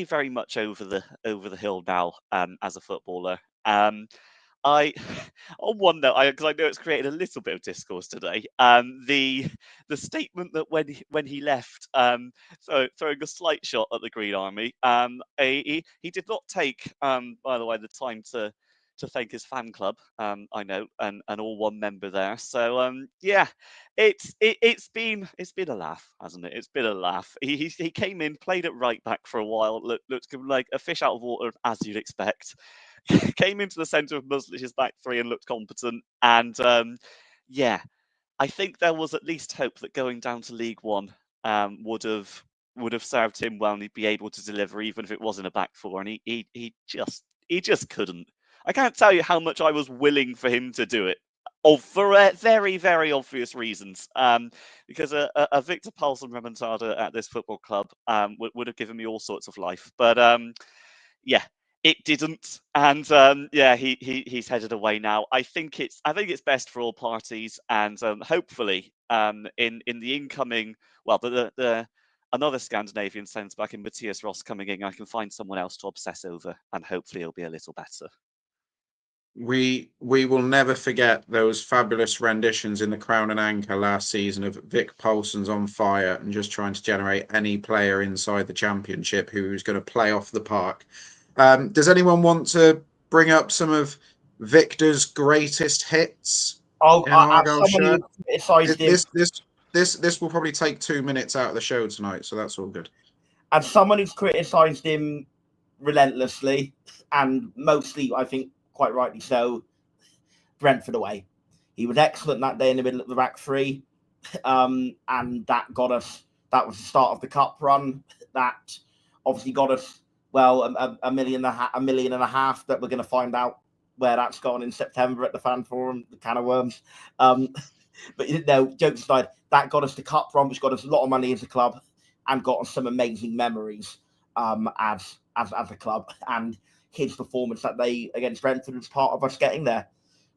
very much over the hill now as a footballer. I on one note, because I know it's created a little bit of discourse today. The statement that when he left, so throwing a slight shot at the Green Army, he did not take, by the way, the time to thank his fan club. I know, and all one member there. So yeah, it's been a laugh, hasn't it? It's been a laugh. He came in, played at right back for a while, looked like a fish out of water as you'd expect. Came into the centre of Muslich's back three and looked competent. And yeah, I think there was at least hope that going down to League One would have served him well, and he'd be able to deliver even if it was in a back four. And he just couldn't. I can't tell you how much I was willing for him to do it, for very, very obvious reasons. Because a Victor Palsson remontada at this football club would have given me all sorts of life. But yeah, it didn't, and yeah, he's headed away now. I think it's best for all parties, and hopefully, in the incoming, well, the another Scandinavian centre back in Matias Ross coming in, I can find someone else to obsess over, and hopefully it'll be a little better. We will never forget those fabulous renditions in the Crown and Anchor last season of Vic Paulson's on fire and just trying to generate any player inside the Championship who was going to play off the park. Does anyone want to bring up some of Victor's greatest hits? Oh, in Argyle someone who criticized him. This will probably take 2 minutes out of the show tonight, so that's all good. As someone who's criticised him relentlessly, and mostly, I think, quite rightly so, Brentford away. He was excellent that day in the middle of the back three, and that got us. That was the start of the cup run. That obviously got us, well, a million and a half that we're going to find out where that's gone in September at the Fan Forum, the can of worms. But no, jokes aside, that got us the cup run, which got us a lot of money as a club and got us some amazing memories as a club. And his performance that day against Brentford was part of us getting there.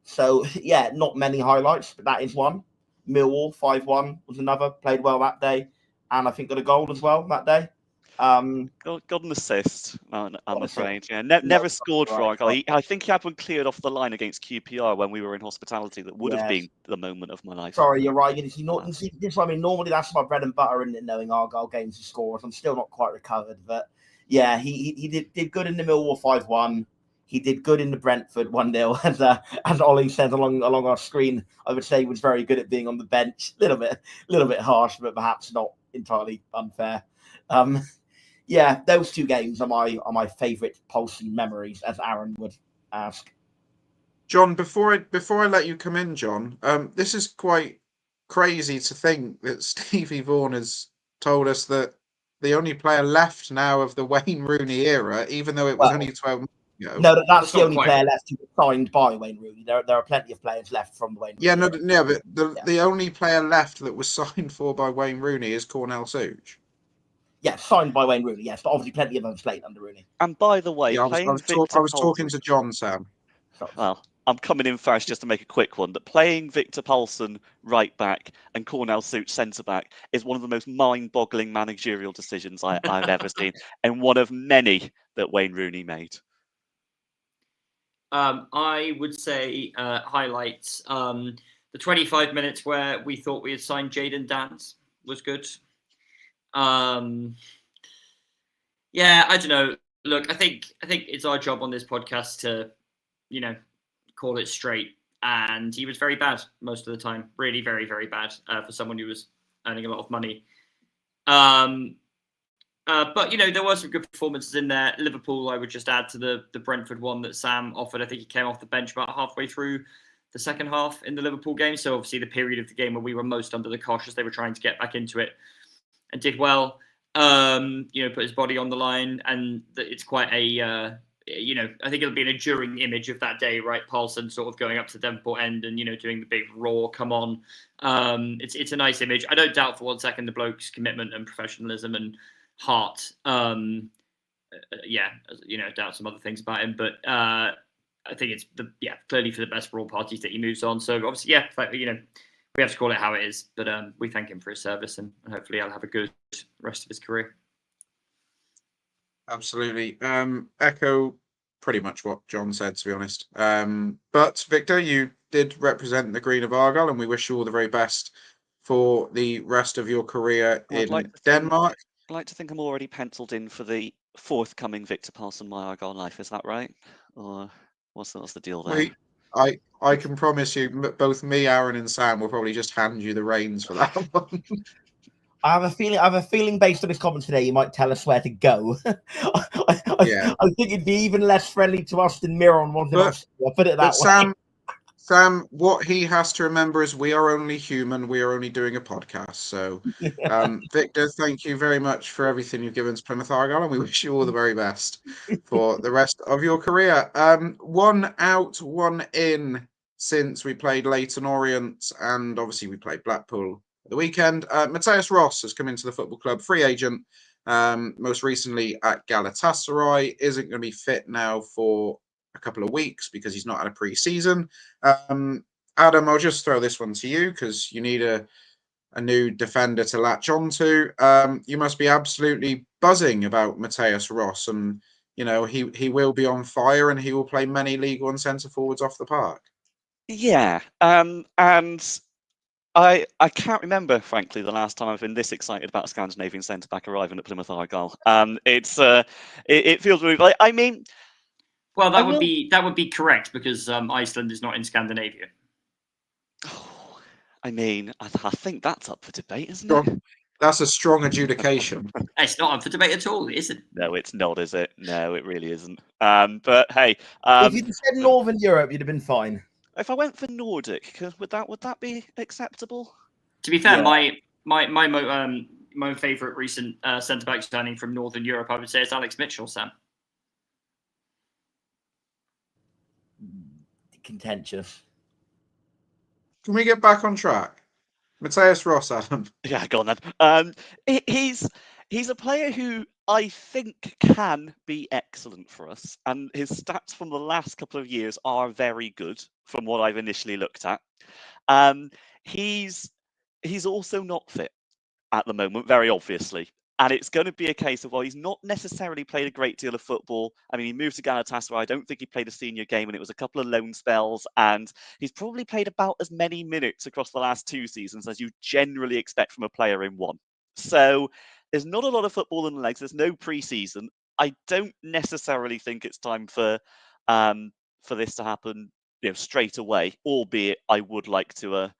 So yeah, not many highlights, but that is one. Millwall 5-1 was another. Played well that day, and I think got a goal as well that day. Got an assist, I'm afraid. Yeah, never scored for Argyle. I think he had one cleared off the line against QPR when we were in hospitality. That would have been the moment of my life. Sorry, you're right. You see, this is what I mean. Normally, that's my bread and butter in knowing Argyle games and scores. I'm still not quite recovered, but yeah, he did good in the Millwall 5-1. He did good in the Brentford 1-0, as Ollie says along our screen. I would say he was very good at being on the bench. A little bit harsh, but perhaps not entirely unfair. Yeah, those two games are my favourite Palsson memories, as Aaron would ask. John, before I let you come in, John, this is quite crazy to think that Stevie Vaughan has told us that the only player left now of the Wayne Rooney era, even though it was only 12 months ago. No, that's the only player left who was signed by Wayne Rooney. There are plenty of players left from the Wayne Rooney. Yeah, but the only player left that was signed for by Wayne Rooney is Cornel Such. Yeah, signed by Wayne Rooney, yes, but obviously plenty of them played under Rooney. And by the way, I was talking to John, Sam. Well, I'm coming in first just to make a quick one. That playing Victor Palsson right back and Cornel Such centre back is one of the most mind-boggling managerial decisions I've ever seen, and one of many that Wayne Rooney made. I would say highlights. The 25 minutes where we thought we had signed Jayden Danns was good. Yeah, I don't know. Look, I think it's our job on this podcast to, call it straight. And he was very bad most of the time. Really, very, very bad for someone who was earning a lot of money. But there were some good performances in there. Liverpool, I would just add to the Brentford one that Sam offered. I think he came off the bench about halfway through the second half in the Liverpool game. So obviously the period of the game where we were most under the cosh as they were trying to get back into it, and did well. Put his body on the line, and it's quite a I think it'll be an enduring image of that day, right? Palsson sort of going up to Devonport end and doing the big roar, come on. It's a nice image. I don't doubt for 1 second the bloke's commitment and professionalism and heart. Doubt some other things about him, but I think it's clearly for the best for all parties that he moves on. So obviously, we have to call it how it is, but we thank him for his service, and hopefully I'll have a good rest of his career. Absolutely. Echo pretty much what John said, to be honest. But Victor, you did represent the Green of Argyle, and we wish you all the very best for the rest of your career in Denmark. I'd like to think I'm already penciled in for the forthcoming Victor Palsson My Argyle Life. Is that right? Or what's the deal there? I can promise you, both me, Aaron, and Sam will probably just hand you the reins for that one. I have a feeling based on his comments today, you might tell us where to go. I think it'd be even less friendly to us than Miron wanted us. I'll put it that way. Sam, what he has to remember is we are only human. We are only doing a podcast. So, Victor, thank you very much for everything you've given to Plymouth Argyle, and we wish you all the very best for the rest of your career. 1 out, 1 in since we played Leyton Orient, and obviously we played Blackpool at the weekend. Matias Ross has come into the football club, free agent, most recently at Galatasaray. Isn't going to be fit now for a couple of weeks because he's not had a pre-season. Adam, I'll just throw this one to you because you need a new defender to latch onto. You must be absolutely buzzing about Matias Ross, and he will be on fire, and he will play many League One centre forwards off the park. Yeah, and I can't remember, frankly, the last time I've been this excited about a Scandinavian centre back arriving at Plymouth Argyle. It feels really like, I mean. Well, that would be correct because Iceland is not in Scandinavia. Oh, I mean, I think that's up for debate, isn't it? That's a strong adjudication. It's not up for debate at all, is it? No, it's not, is it? No, it really isn't. But hey, if you'd said Northern Europe, you'd have been fine. If I went for Nordic, would that be acceptable? To be fair, my favourite recent centre back signing from Northern Europe, I would say, is Alex Mitchell, Sam. Contentious. Can we get back on track? Matias Ross, Adam. Yeah, go on then. He's a player who I think can be excellent for us, and his stats from the last couple of years are very good from what I've initially looked at. He's also not fit at the moment, very obviously. And it's going to be a case of, well, he's not necessarily played a great deal of football. I mean, he moved to Galatasaray. I don't think he played a senior game, and it was a couple of loan spells. And he's probably played about as many minutes across the last 2 seasons as you generally expect from a player in one. So there's not a lot of football in the legs. There's no pre-season. I don't necessarily think it's time for this to happen, straight away. Albeit, I would like to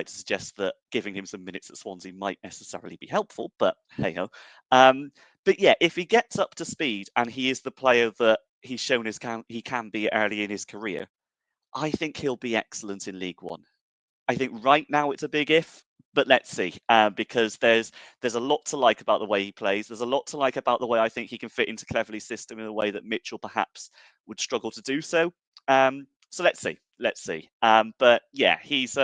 suggest that giving him some minutes at Swansea might necessarily be helpful, but hey-ho. But yeah, if he gets up to speed and he is the player that he's shown he can be early in his career, I think he'll be excellent in League One. I think right now it's a big if, but let's see, because there's a lot to like about the way he plays. There's a lot to like about the way I think he can fit into Cleverley's system in a way that Mitchell perhaps would struggle to do so. So let's see. But yeah, he's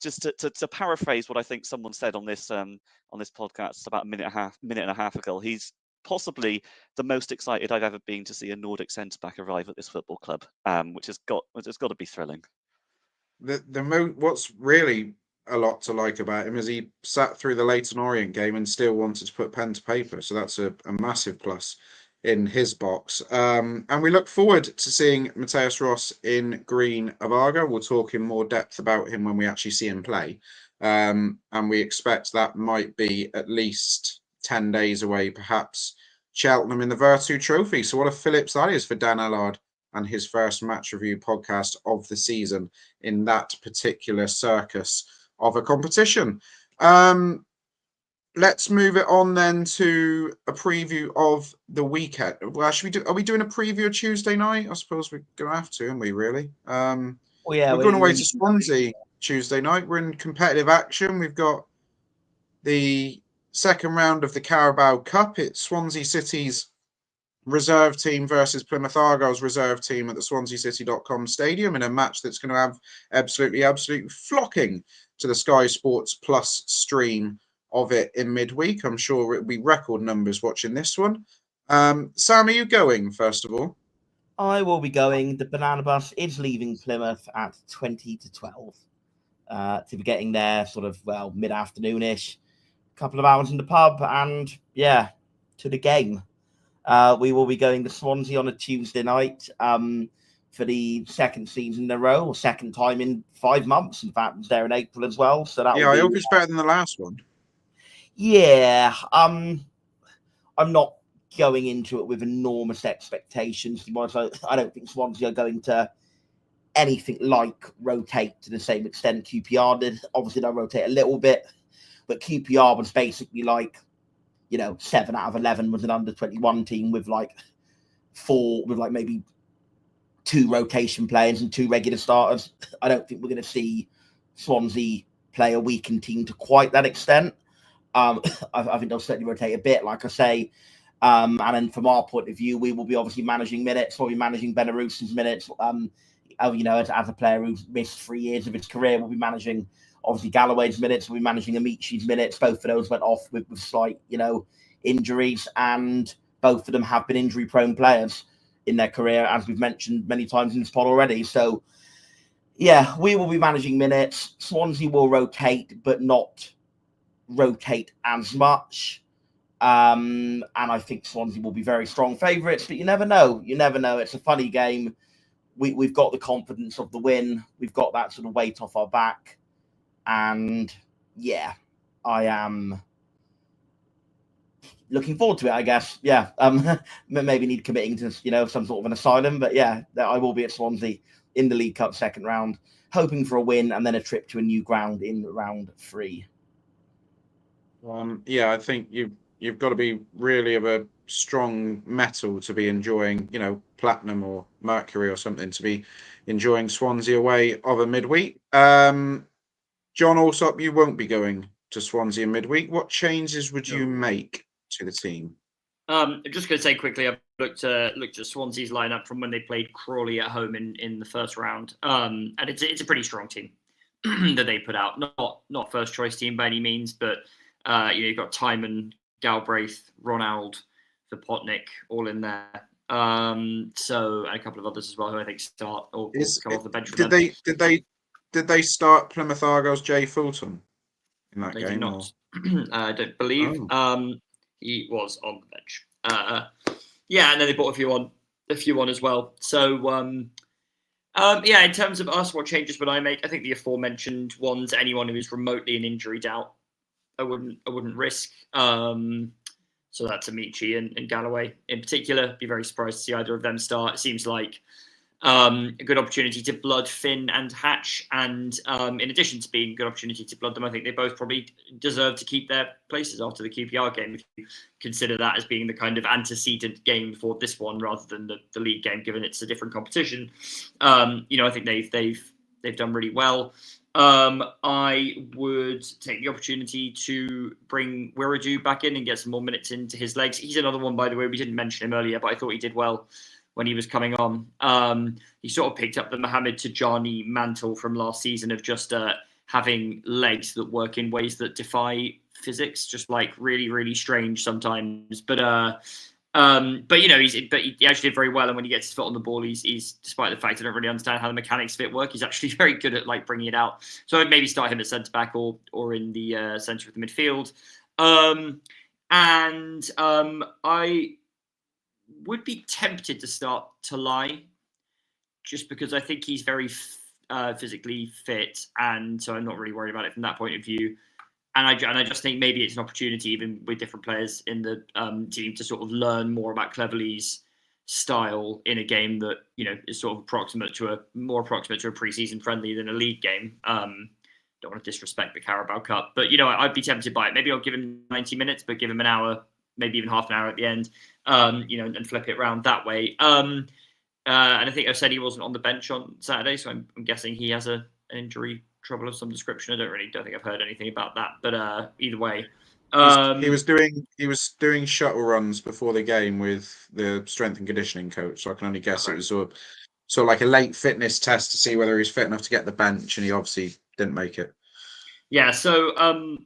just to paraphrase what I think someone said on this podcast about a minute and a half ago, he's possibly the most excited I've ever been to see a Nordic centre back arrive at this football club, which has got to be thrilling. What's really a lot to like about him is he sat through the Leyton Orient game and still wanted to put pen to paper, so that's a massive plus in his box. And we look forward to seeing Matias Ross in green of Argyle. We'll talk in more depth about him when we actually see him play. And we expect that might be at least 10 days away, perhaps Cheltenham in the Virtu Trophy. So what a Phillips that is for Dan Allard and his first match review podcast of the season in that particular circus of a competition. Let's move it on then to a preview of the weekend. Well, are we doing a preview Tuesday night? I suppose we're going to have to, aren't we, really? Well, yeah, we're going away to Swansea Tuesday night. We're in competitive action. We've got the second round of the Carabao Cup. It's Swansea City's reserve team versus Plymouth Argyle's reserve team at the swansea-city.com stadium in a match that's going to have absolutely flocking to the Sky Sports Plus stream of it in midweek. I'm sure it'll be record numbers watching this one. Sam, are you going, first of all? I will be going. The banana bus is leaving Plymouth at 20 to 12 to be getting there sort of, well, mid-afternoon-ish. A couple of hours in the pub and, yeah, to the game. We will be going to Swansea on a Tuesday night for the second season in a row, or second time in 5 months. In fact, it's there in April as well. So that I hope it's better than the last one. Yeah, I'm not going into it with enormous expectations. I don't think Swansea are going to anything like rotate to the same extent QPR did. Obviously, they'll rotate a little bit, but QPR was basically like, 7 out of 11 was an under-21 team with maybe 2 rotation players and 2 regular starters. I don't think we're going to see Swansea play a weakened team to quite that extent. I think they'll certainly rotate a bit, like I say. And then from our point of view, we will be obviously managing minutes. We'll be managing Benarous's minutes. As a player who's missed 3 years of his career, we'll be managing obviously Galloway's minutes. We'll be managing Amichi's minutes. Both of those went off with slight, injuries, and both of them have been injury-prone players in their career, as we've mentioned many times in this pod already. So, yeah, we will be managing minutes. Swansea will rotate, but not rotate as much. And I think Swansea will be very strong favourites, but you never know. It's a funny game. We've got the confidence of the win. We've got that sort of weight off our back. And yeah, I am looking forward to it, I guess. Yeah. Maybe need committing to, some sort of an asylum, but yeah, I will be at Swansea in the League Cup second round, hoping for a win and then a trip to a new ground in round 3. I think you've got to be really of a strong metal to be enjoying, platinum or mercury or something, to be enjoying Swansea away of a midweek. John Alsop, you won't be going to Swansea in midweek. What changes would you make to the team? I'm just going to say quickly, I've looked at Swansea's lineup from when they played Crawley at home in the first round, and it's a pretty strong team that they put out. Not first choice team by any means, but you've got Timon, Galbraith, Ronald, Vipotnik, all in there. So and a couple of others as well who I think start or come off the bench. Did they start Plymouth Argyle's Jay Fulton in that game? Did not. I don't believe. Oh. He was on the bench. And then they brought a few on as well. So in terms of us, what changes would I make? I think the aforementioned ones, anyone who is remotely an injury doubt, I wouldn't risk. So that's Amici and Galloway in particular. Be very surprised to see either of them start. It seems like a good opportunity to blood Finn and Hatch, and in addition to being a good opportunity to blood them, I think they both probably deserve to keep their places after the QPR game, if you consider that as being the kind of antecedent game for this one rather than the league game, given it's a different competition. I think they've done really well. I would take the opportunity to bring Wiradu back in and get some more minutes into his legs. He's another one, by the way, we didn't mention him earlier, but I thought he did well when he was coming on. He sort of picked up the Mohamed Tijani mantle from last season of just having legs that work in ways that defy physics, just like really, really strange sometimes. But he actually did very well. And when he gets his foot on the ball, he's despite the fact I don't really understand how the mechanics of it work, he's actually very good at like bringing it out. So I'd maybe start him at centre back or in the centre of the midfield. I would be tempted to start Tolaj, just because I think he's very physically fit, and so I'm not really worried about it from that point of view. And I just think maybe it's an opportunity, even with different players in the team, to sort of learn more about Cleverley's style in a game that, you know, is sort of more approximate to a pre-season friendly than a league game. Don't want to disrespect the Carabao Cup, but, you know, I'd be tempted by it. Maybe I'll give him 90 minutes, but give him an hour, maybe even half an hour at the end, you know, and flip it around that way. And I think I said he wasn't on the bench on Saturday, so I'm guessing he has an injury trouble of some description. I don't think I've heard anything about that, but either way, he was doing shuttle runs before the game with the strength and conditioning coach. So I can only guess it was sort of like a late fitness test to see whether he's fit enough to get the bench, and he obviously didn't make it. Yeah, so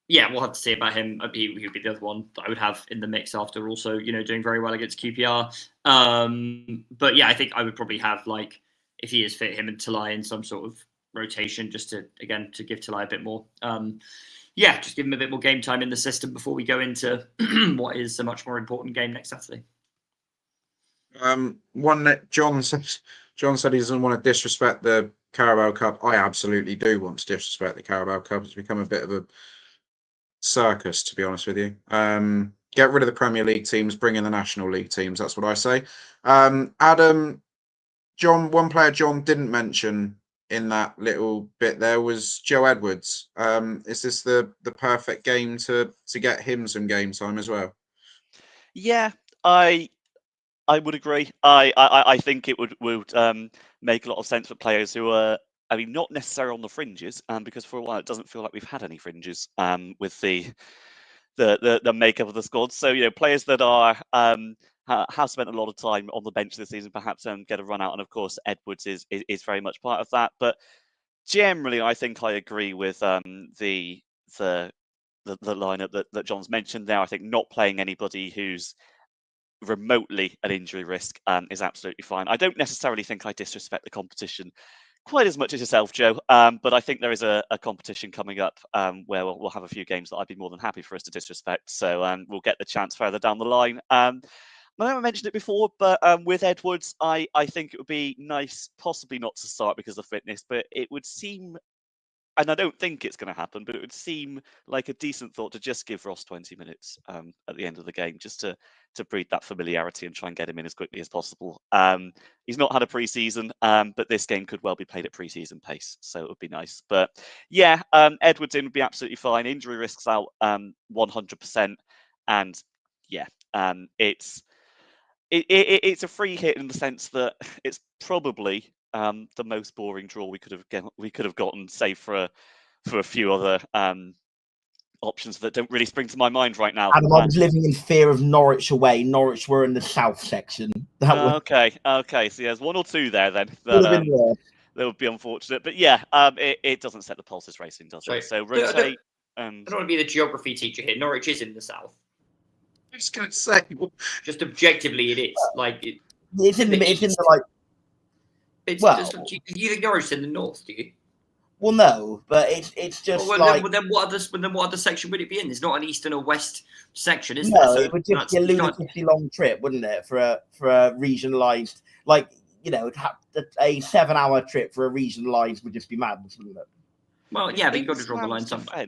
yeah, we'll have to see about him. He would be the other one that I would have in the mix after also, you know, doing very well against QPR. But yeah, I think I would probably have, like, if he is fit, him and Tolaj in some sort of rotation, just to give Tolaj a bit more. Yeah, just give him a bit more game time in the system before we go into what is a much more important game next Saturday. One that John said he doesn't want to disrespect the Carabao Cup. I absolutely do want to disrespect the Carabao Cup. It's become a bit of a circus, to be honest with you. Get rid of the Premier League teams, bring in the National League teams. That's what I say. Adam, John, one player John didn't mention in that little bit there was Joe Edwards. Is this the perfect game to get him some game time as well? Yeah, I would agree. I think it would make a lot of sense for players who are, I mean, not necessarily on the fringes, because for a while it doesn't feel like we've had any fringes with the makeup of the squad. So, you know, players that are have spent a lot of time on the bench this season, perhaps get a run out, and of course Edwards is very much part of that. But generally, I think I agree with the lineup that John's mentioned there. I think not playing anybody who's remotely an injury risk is absolutely fine. I don't necessarily think I disrespect the competition quite as much as yourself, Joe, but I think there is a competition coming up where we'll have a few games that I'd be more than happy for us to disrespect. So we'll get the chance further down the line. I know I mentioned it before, but with Edwards, I think it would be nice, possibly not to start because of fitness, but it would seem, and I don't think it's going to happen, but it would seem like a decent thought to just give Ross 20 minutes at the end of the game, just to breed that familiarity and try and get him in as quickly as possible. He's not had a pre-season, but this game could well be played at pre-season pace, so it would be nice. But yeah, Edwards in would be absolutely fine. Injury risks out 100%, and yeah, it's a free hit in the sense that it's probably the most boring draw we could have gotten, save for a few other options that don't really spring to my mind right now. And I was living in fear of Norwich away. Norwich were in the south section. Okay. So there's one or two there then that would be unfortunate. But yeah, it doesn't set the pulses racing, does it? So rotate. I don't want to be the geography teacher here. Norwich is in the south. I was going to say, just objectively, it is like it's in the like. Do you think Norwich is in the north? Do you? Well, no, but it's just then what other section would it be in? There's not an east and a west section, is there? No, so it would just be a ludicrously long trip, wouldn't it, for a regionalised, like, you know, a 7-hour trip for a regionalised would just be madness, wouldn't it? Well, yeah, but you've got to draw the line somewhere.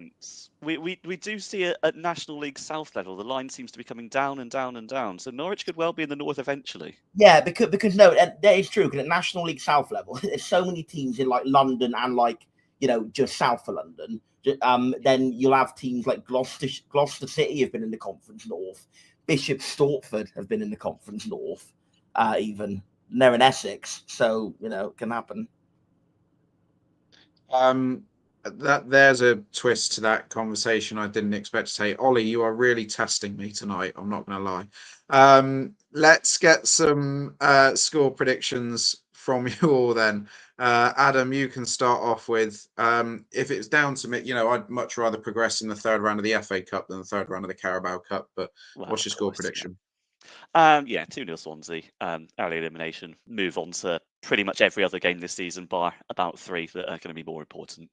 We do see at National League South level, the line seems to be coming down and down and down. So Norwich could well be in the north eventually. Yeah, because no, that is true. Because at National League South level, there's so many teams in like London and like, you know, just south of London. Then you'll have teams like Gloucester City have been in the Conference North. Bishop Stortford have been in the Conference North. Even and they're in Essex, so you know it can happen. There's a twist to that conversation I didn't expect to say. Ollie, you are really testing me tonight. I'm not going to lie. Let's get some score predictions from you all then. Adam, you can start off with, if it's down to me, you know, I'd much rather progress in the third round of the FA Cup than the third round of the Carabao Cup, but what's your score prediction? Yeah, 2-0 Swansea, early elimination, move on to pretty much every other game this season, bar about 3 that are going to be more important.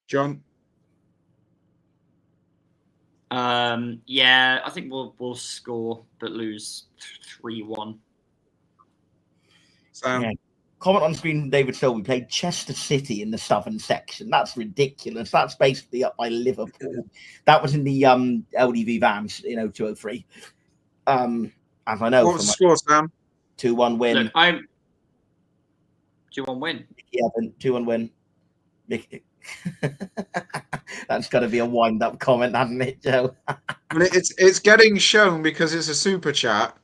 John? Yeah, I think we'll score but lose 3-1. Yeah. Comment on screen from David Phil. We played Chester City in the southern section. That's ridiculous. That's basically up by Liverpool. That was in the LDV Vans in 0203. As I know, What was the score, Sam? 2-1 win. Look, I'm 2-1 win. Yeah, 2-1 win. That's got to be a wind-up comment, hasn't it, Joe? Well, it's getting shown because it's a super chat.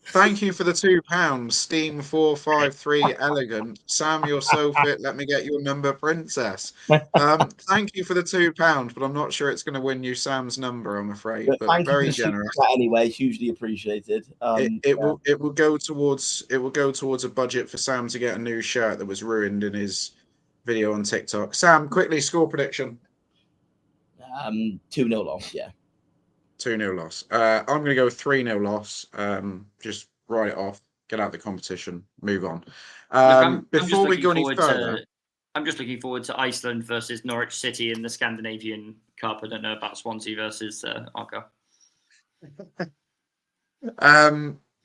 Thank you for the £2. Steam 453 elegant. Sam, you're so fit. Let me get your number, princess. Thank you for the £2, but I'm not sure it's going to win you Sam's number, I'm afraid. But very generous. Anyway, it's hugely appreciated. It will go towards a budget for Sam to get a new shirt that was ruined in his video on TikTok. Sam, quickly, score prediction. 2-0 loss, yeah. 2-0 loss. I'm going to go 3-0 loss. Just write it off, get out of the competition, move on. Before we go any further, I'm just looking forward to Iceland versus Norwich City in the Scandinavian Cup. I don't know about Swansea versus Argyle.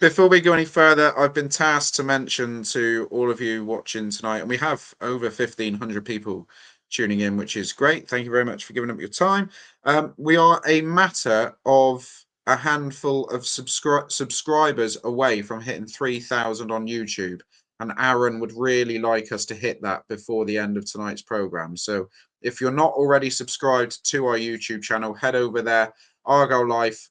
Before we go any further, I've been tasked to mention to all of you watching tonight, and we have over 1,500 people tuning in, which is great. Thank you very much for giving up your time. We are a matter of a handful of subscribers away from hitting 3,000 on YouTube, and Aaron would really like us to hit that before the end of tonight's program. So if you're not already subscribed to our YouTube channel, head over there, Argyle Life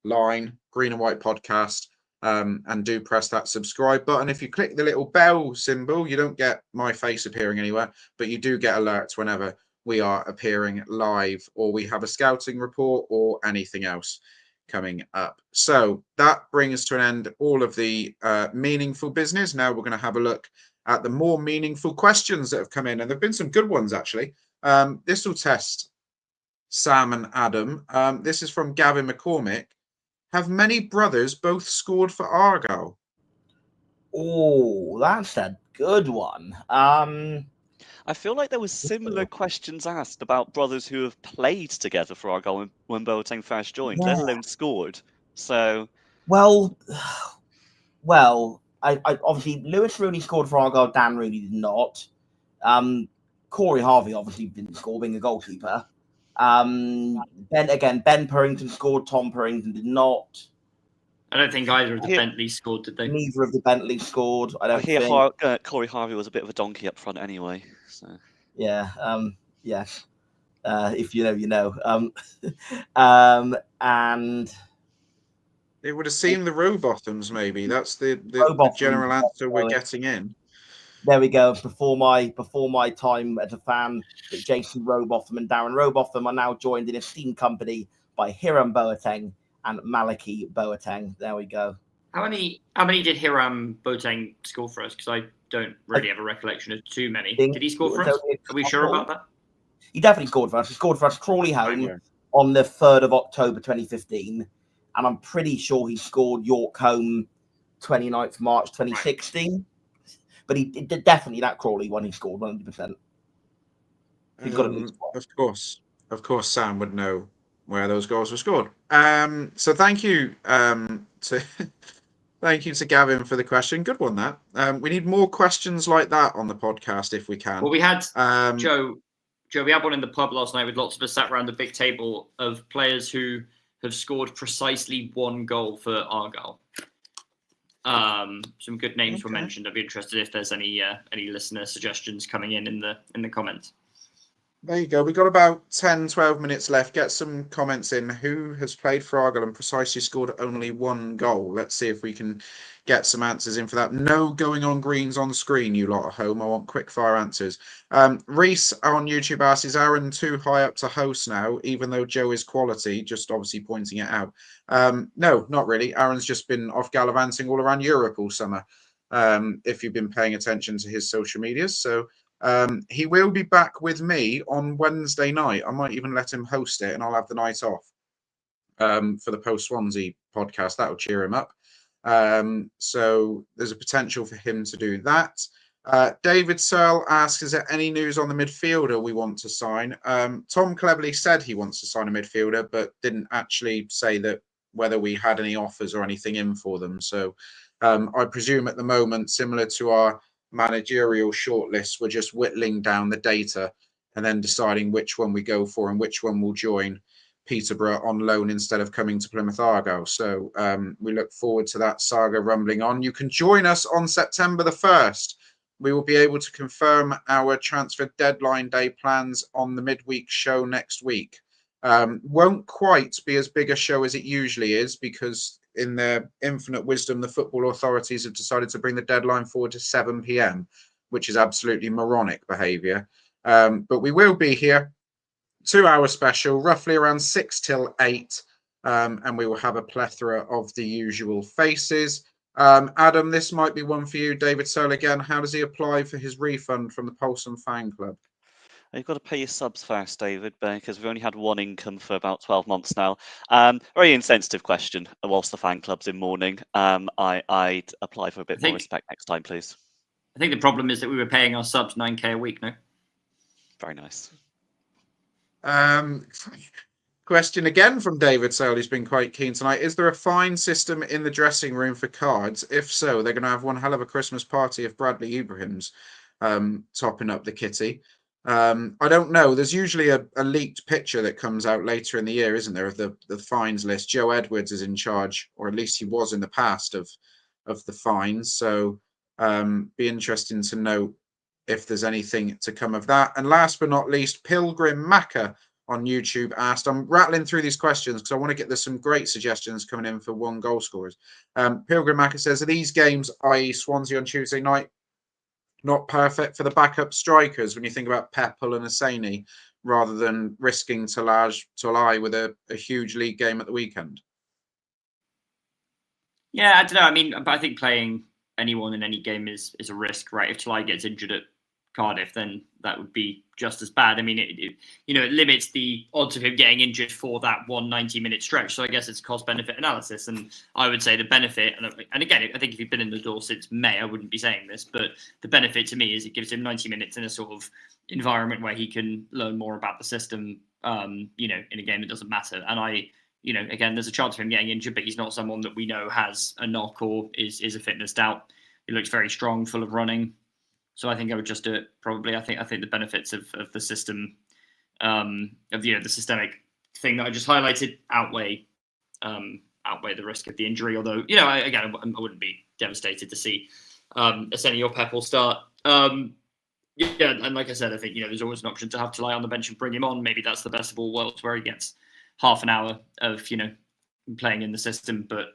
line, green and white podcast, and do press that subscribe button. If you click the little bell symbol, you don't get my face appearing anywhere, but you do get alerts whenever we are appearing live or we have a scouting report or anything else coming up. So that brings to an end all of the meaningful business. Now we're going to have a look at the more meaningful questions that have come in, and there have been some good ones actually. This will test Sam and Adam. This is from Gavin McCormick. Have many brothers both scored for Argyle? Oh, that's a good one. I feel like there was similar questions asked about brothers who have played together for Argyle when Boateng first joined, let alone scored. So, well, I obviously Lewis Rooney scored for Argyle. Dan Rooney did not. Corey Harvey obviously didn't score, being a goalkeeper. Ben Purrington scored. Tom Purrington did not. I don't think either of the Bentleys scored, did they? Neither of the Bentleys scored. I don't think. Corey Harvey was a bit of a donkey up front anyway. So. Yeah. Yes. If you know, you know. And it would have seemed the Rowbothams, maybe. That's the general answer we're getting in. There we go. Before my time as a fan, that Jason Rowbotham and Darren Rowbotham are now joined in esteemed company by Hiram Boateng and Malachy Boateng. There we go. How many did Hiram Boateng score for us? Because I don't really have a recollection of too many. Did he score for us? Are we sure about that? He definitely scored for us. He scored for us Crawley home on the 3rd of October 2015. And I'm pretty sure he scored York home 29th March 2016. Right. But he did definitely that Crawley one he scored 100%. He's got a of course, Sam would know where those goals were scored. So thank you to Gavin for the question. Good one, that. We need more questions like that on the podcast if we can. Well, we had Joe. We had one in the pub last night with lots of us sat around the big table of players who have scored precisely one goal for Argyle. Some good names were mentioned. I'd be interested if there's any listener suggestions coming in the comments. There you go. We've got about 10, 12 minutes left. Get some comments in. Who has played for Argyle and precisely scored only one goal? Let's see if we can get some answers in for that. No going on greens on screen, you lot at home. I want quick fire answers. Reese on YouTube asks, is Aaron too high up to host now, even though Joe is quality? Just obviously pointing it out. No, not really. Aaron's just been off gallivanting all around Europe all summer, if you've been paying attention to his social medias. So he will be back with me on Wednesday night. I might even let him host it and I'll have the night off for the post Swansea podcast. That'll cheer him up. So there's a potential for him to do that. David Searle asks, is there any news on the midfielder we want to sign? Tom Cleverley said he wants to sign a midfielder, but didn't actually say that whether we had any offers or anything in for them. So I presume at the moment, similar to our managerial shortlist, we're just whittling down the data and then deciding which one we go for and which one will join Peterborough on loan instead of coming to Plymouth Argyle. So we look forward to that saga rumbling on. You can join us on September the 1st. We will be able to confirm our transfer deadline day plans on the midweek show next week. Won't quite be as big a show as it usually is because in their infinite wisdom, the football authorities have decided to bring the deadline forward to 7 p.m, which is absolutely moronic behaviour. But we will be here, 2-hour special, roughly around 6 till 8, and we will have a plethora of the usual faces. Adam, this might be one for you. David Searle again. How does he apply for his refund from the Palsson fan club? You've got to pay your subs first, David, because we've only had one income for about 12 months now. Very insensitive question. Whilst the fan club's in mourning, I'd apply for a bit more respect next time, please. I think the problem is that we were paying our subs 9k a week, no? Very nice. Question again from David Searle, who's been quite keen tonight. Is there a fine system in the dressing room for cards? If so, they're going to have one hell of a Christmas party if Bradley Ibrahim's topping up the kitty. I don't know. There's usually a leaked picture that comes out later in the year, isn't there, of the fines list. Joe Edwards is in charge, or at least he was in the past, of the fines. So be interesting to know if there's anything to come of that. And last but not least, Pilgrim Macca on YouTube asked, I'm rattling through these questions because I want to get, there's some great suggestions coming in for one goal scorers. Pilgrim Macca says, are these games, i.e. Swansea on Tuesday night, not perfect for the backup strikers when you think about Peppel and Asani, rather than risking Tolaj with a huge league game at the weekend? Yeah, I don't know. I mean, but I think playing anyone in any game is a risk, right? If Tolaj gets injured at Cardiff, then that would be just as bad. I mean, it limits the odds of him getting injured for that 190-minute stretch. So I guess it's a cost-benefit analysis. And I would say the benefit, and again, I think if you've been in the door since May, I wouldn't be saying this, but the benefit to me is it gives him 90 minutes in a sort of environment where he can learn more about the system, in a game that doesn't matter. And again, there's a chance of him getting injured, but he's not someone that we know has a knock or is a fitness doubt. He looks very strong, full of running. So I think I would just do it. Probably, I think the benefits of the system, the systemic thing that I just highlighted outweigh the risk of the injury. Although, I wouldn't be devastated to see Aseni or Peppel start. And like I said, I think there's always an option to have Tolaj on the bench and bring him on. Maybe that's the best of all worlds, where he gets half an hour of playing in the system, but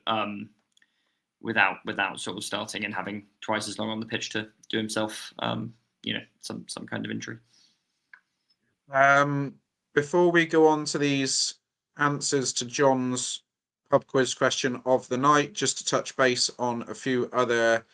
without sort of starting and having twice as long on the pitch to do himself, some kind of injury. Before we go on to these answers to John's pub quiz question of the night, just to touch base on a few other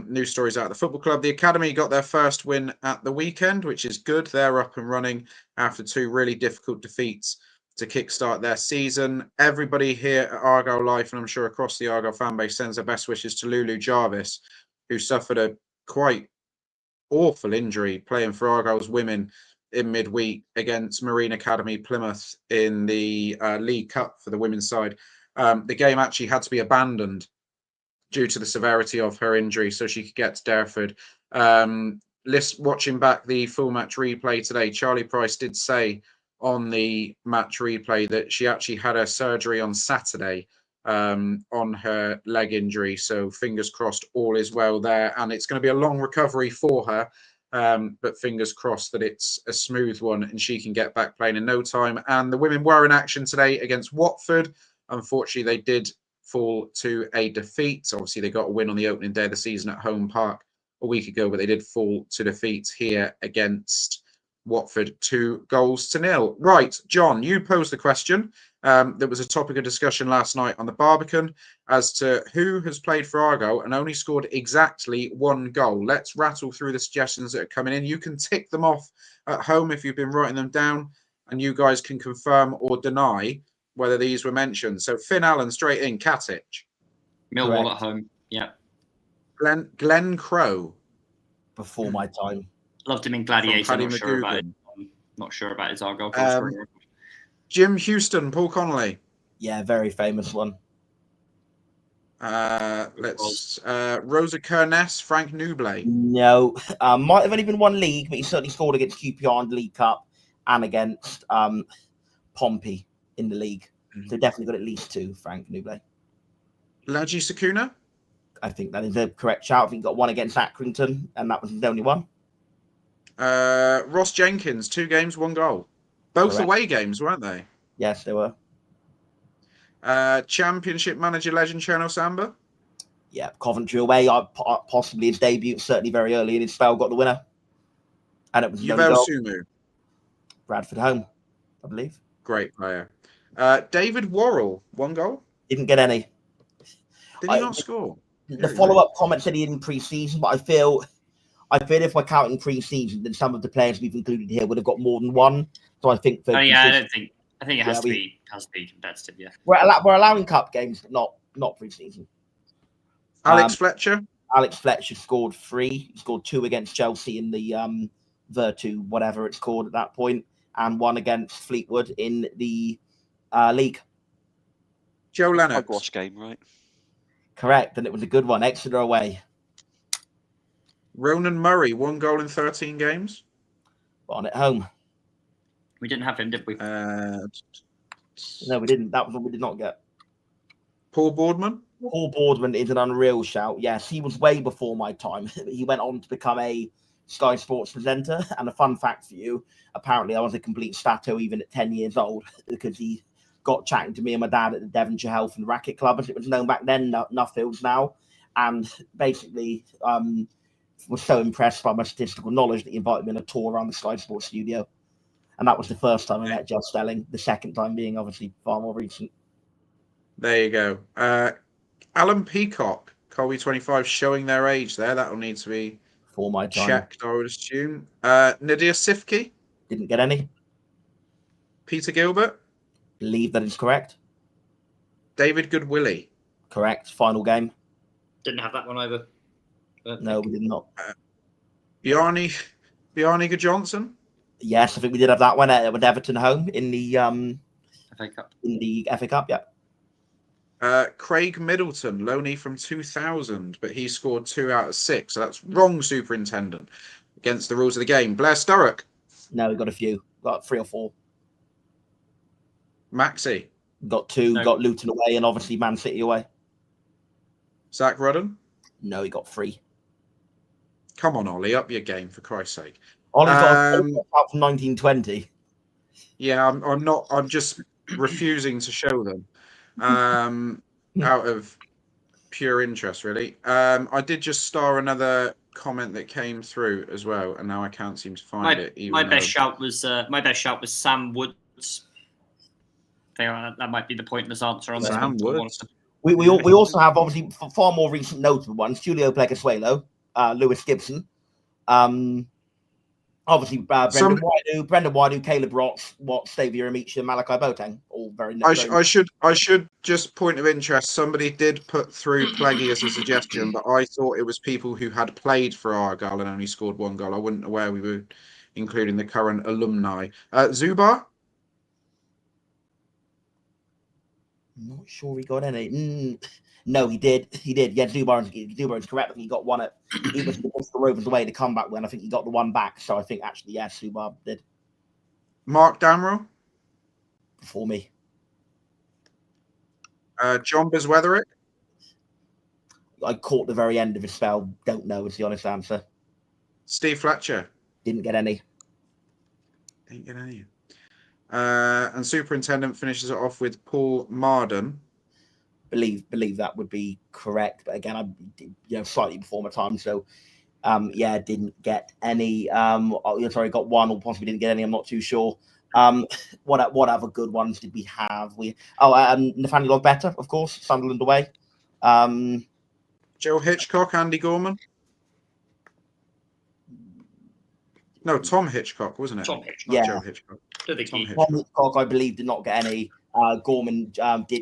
news stories out of the football club. The Academy got their first win at the weekend, which is good. They're up and running after 2 really difficult defeats to kickstart their season. Everybody here at Argyle Life, and I'm sure across the Argyle fan base, sends their best wishes to Lulu Jarvis, who suffered a quite awful injury playing for Argyle's women in midweek against Marine Academy Plymouth in the League Cup for the women's side. The game actually had to be abandoned due to the severity of her injury, so she could get to Derriford. Watching back the full match replay today, Charlie Price did say on the match replay that she actually had her surgery on Saturday on her leg injury. So fingers crossed all is well there. And it's going to be a long recovery for her. But fingers crossed that it's a smooth one and she can get back playing in no time. And the women were in action today against Watford. Unfortunately, they did fall to a defeat. Obviously, they got a win on the opening day of the season at Home Park a week ago, but they did fall to defeat here against Watford 2-0. Right, John, you posed the question. There was a topic of discussion last night on the Barbican as to who has played for Argyle and only scored exactly 1 goal. Let's rattle through the suggestions that are coming in. You can tick them off at home if you've been writing them down, and you guys can confirm or deny whether these were mentioned. So Finn Allen straight in, Katic. Millwall at home, yeah. Glenn Crowe. before my time. Loved him in Gladiator. Paddy Not sure about his Argyle goal scoring. Jim Houston, Paul Connolly. Yeah, very famous one. Rosa Kerness, Frank Nublet. No, might have only been one league, but he certainly scored against QPR in the League Cup and against Pompey in the league. So definitely got at least 2, Frank Nublet. Laji Sakuna. I think that is a correct shout. I think he got one against Accrington, and that was his only one. Ross Jenkins, 2 games, 1 goal. Both Correct. away games, weren't they? Yes, they were. Championship manager legend Cherno Samba. Yeah, Coventry away. Possibly his debut, certainly very early in his spell, got the winner. And it was his only Yuval goal. Sumu. Bradford home, I believe. Great player. David Worrell, 1 goal. Didn't get any. Did he not score? The follow-up comment said he didn't pre-season, but I feel if we're counting pre-season, then some of the players we've included here would have got more than one. So I think. I think it has to be competitive. Yeah, we're allowing cup games, but not pre-season. Alex Fletcher. Alex Fletcher scored 3. He scored 2 against Chelsea in the Virtu, whatever it's called at that point, and 1 against Fleetwood in the league. Joe Lennox. Watch game, right? Correct, and it was a good one. Exeter away. Ronan Murray, 1 goal in 13 games. On at home. We didn't have him, did we? No, we didn't. That was what we did not get. Paul Boardman. Paul Boardman is an unreal shout. Yes, he was way before my time. He went on to become a Sky Sports presenter. And a fun fact for you, apparently I was a complete stato even at 10 years old because he got chatting to me and my dad at the Devonshire Health and Racquet Club, as it was known back then, Nuffields now. And basically was so impressed by my statistical knowledge that he invited me on a tour around the Sky Sports studio. And that was the first time I met Jeff Stelling, the second time being obviously far more recent. There you go. Alan Peacock, Colby 25, showing their age there. That'll need to be for my time. Checked, I would assume. Nadir Sifki. Didn't get any. Peter Gilbert. Believe that is correct. David Goodwillie. Correct. Final game. Didn't have that one either. No, we did not. Bjarni Johnson. Yes, I think we did have that one with Everton home in the FA Cup. In the FA Cup, yeah. Craig Middleton, loanee from 2000, but he scored 2 out of 6. So that's wrong, superintendent, against the rules of the game. Blair Sturrock. No, we got a few. Got 3 or 4. Maxi. Got 2. No. Got Luton away and obviously Man City away. Zach Rudden. No, he got 3. Come on, Ollie, up your game for Christ's sake. Ollie's got out from 1920. Yeah, I'm not. I'm just refusing to show them. Out of pure interest, really. I did just star another comment that came through as well, and now I can't seem to find it. My best shout was Sam Woods. That might be the pointless answer on Sam Woods. We also have obviously far more recent notable ones: Julio Plegassuelo, Lewis Gibson, obviously Brendan Wadu, Caleb Watts, Xavier Amici, and Malachi Boateng. All very. I should just point of interest. Somebody did put through Plaggy as a suggestion, but I thought it was people who had played for Argyle and only scored 1 goal. I wasn't aware we were including the current alumni. Zubar. I'm not sure he got any. No, he did. Yeah, Zubar is correct. He got one he was the Rovers away to come back when I think he got the one back. So I think actually, yes, Zubar did. Mark Damrell. Before me. John Biswetherick. I caught the very end of his spell. Don't know is the honest answer. Steve Fletcher. Didn't get any. And superintendent finishes it off with Paul Marden. Believe that would be correct, but again, I'm slightly before my time, so didn't get any. Got 1 or possibly didn't get any. I'm not too sure. What other good ones did we have? Nathaniel Better, of course, Sunderland away. Joe Hitchcock, Andy Gorman. No, Tom Hitchcock, wasn't it? Tom Hitchcock. Not Joe Hitchcock. Tom Hitchcock, I believe, did not get any.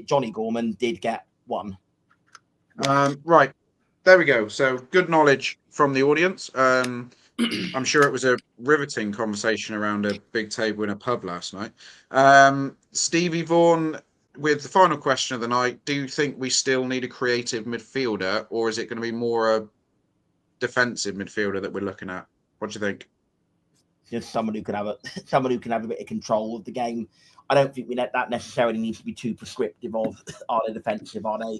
Johnny Gorman did get 1. Right. there we go. So good knowledge from the audience. I'm sure it was a riveting conversation around a big table in a pub last night. Stevie Vaughan, with the final question of the night, do you think we still need a creative midfielder, or is it going to be more a defensive midfielder that we're looking at? What do you think? Just someone who can have a bit of control of the game. I don't think that necessarily needs to be too prescriptive of are they defensive, are they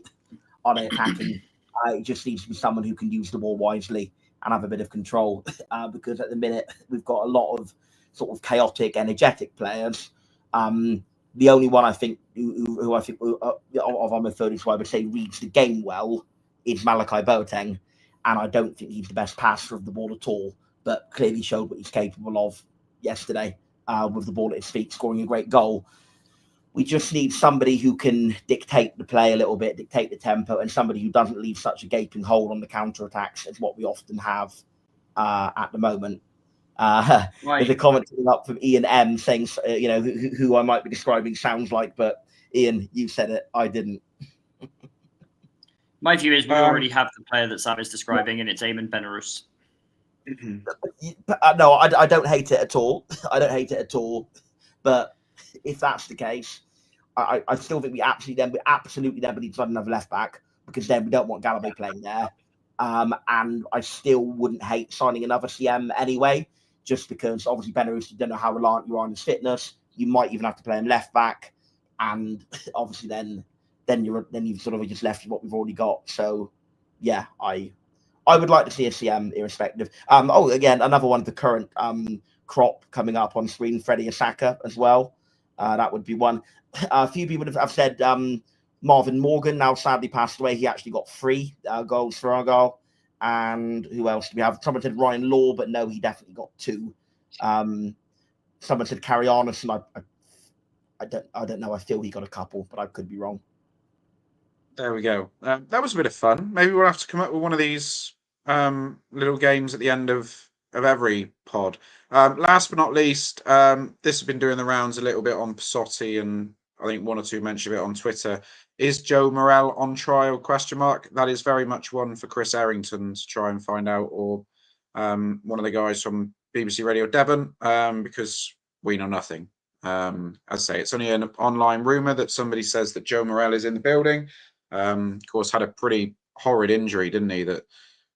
attacking. It just needs to be someone who can use the ball wisely and have a bit of control. Because at the minute we've got a lot of sort of chaotic, energetic players. The only one I think who I think of our midfielders who I would say reads the game well is Malachi Boateng, and I don't think he's the best passer of the ball at all, but clearly showed what he's capable of yesterday with the ball at his feet, scoring a great goal. We just need somebody who can dictate the play a little bit, dictate the tempo, and somebody who doesn't leave such a gaping hole on the counter-attacks as what we often have at the moment. Right. There's a comment coming up from Ian M saying, who I might be describing sounds like, but Ian, you said it, I didn't. My view is we already have the player that Sam is describing, and it's Eamon Benarous. No, I don't hate it at all. I don't hate it at all. But if that's the case, I still think we absolutely then need another left back, because then we don't want Galloway playing there. And I still wouldn't hate signing another CM anyway, just because obviously Benarous, you don't know how reliant you are on his fitness. You might even have to play him left back, and obviously then you've sort of just left with what we've already got. So yeah, I would like to see a CM irrespective. Again, another one of the current crop coming up on screen, Freddie Asaka as well. That would be one. A few people have said Marvin Morgan now sadly passed away. He actually got 3 goals for Argyle. And who else do we have? Someone said Ryan Law, but no, he definitely got 2. Someone said Carrie Arneson. I don't know. I feel he got a couple, but I could be wrong. There we go. That was a bit of fun. Maybe we'll have to come up with one of these little games at the end of every pod. Last but not least, this has been doing the rounds a little bit on Passotti, and I think one or two mentioned it on Twitter. Is Joe Morrell on trial? ? That is very much one for Chris Errington to try and find out, or one of the guys from BBC Radio Devon, because we know nothing. As I say, it's only an online rumour that somebody says that Joe Morrell is in the building. Of course, had a pretty horrid injury, didn't he, that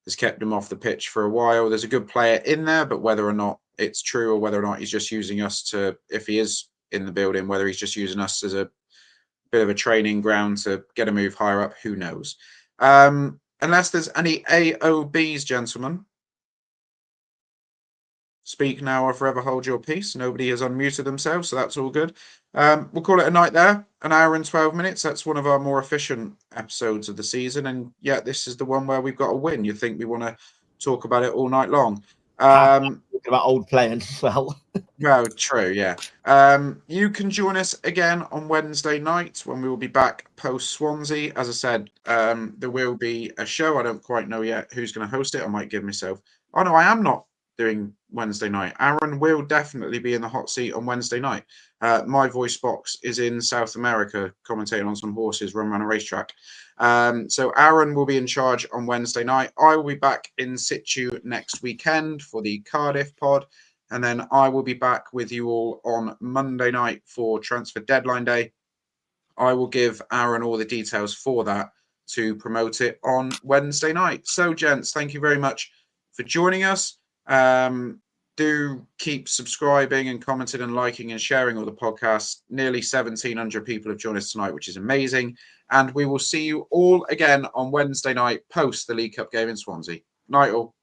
has kept him off the pitch for a while. There's a good player in there, but whether or not it's true, or whether or not he's just using us to, if he is in the building, whether he's just using us as a bit of a training ground to get a move higher up, who knows? Unless there's any AOBs, gentlemen. Speak now or forever hold your peace. Nobody has unmuted themselves, so that's all good. We'll call it a night there. 1 hour and 12 minutes. That's one of our more efficient episodes of the season. And yeah, this is the one where we've got a win. You think we want to talk about it all night long. About old players as well. Well, true, yeah. You can join us again on Wednesday night when we will be back post Swansea. As I said, there will be a show. I don't quite know yet who's going to host it. I might give myself... Oh, no, I am not doing Wednesday night. Aaron will definitely be in the hot seat on Wednesday night. My voice box is in South America, commentating on some horses run around a racetrack. So Aaron will be in charge on Wednesday night. I will be back in situ next weekend for the Cardiff pod, and then I will be back with you all on Monday night for transfer deadline day. I will give Aaron all the details for that to promote it on Wednesday night. So, gents, thank you very much for joining us. Do keep subscribing and commenting and liking and sharing all the podcasts. Nearly 1,700 people have joined us tonight, which is amazing. And we will see you all again on Wednesday night post the League Cup game in Swansea. Night all.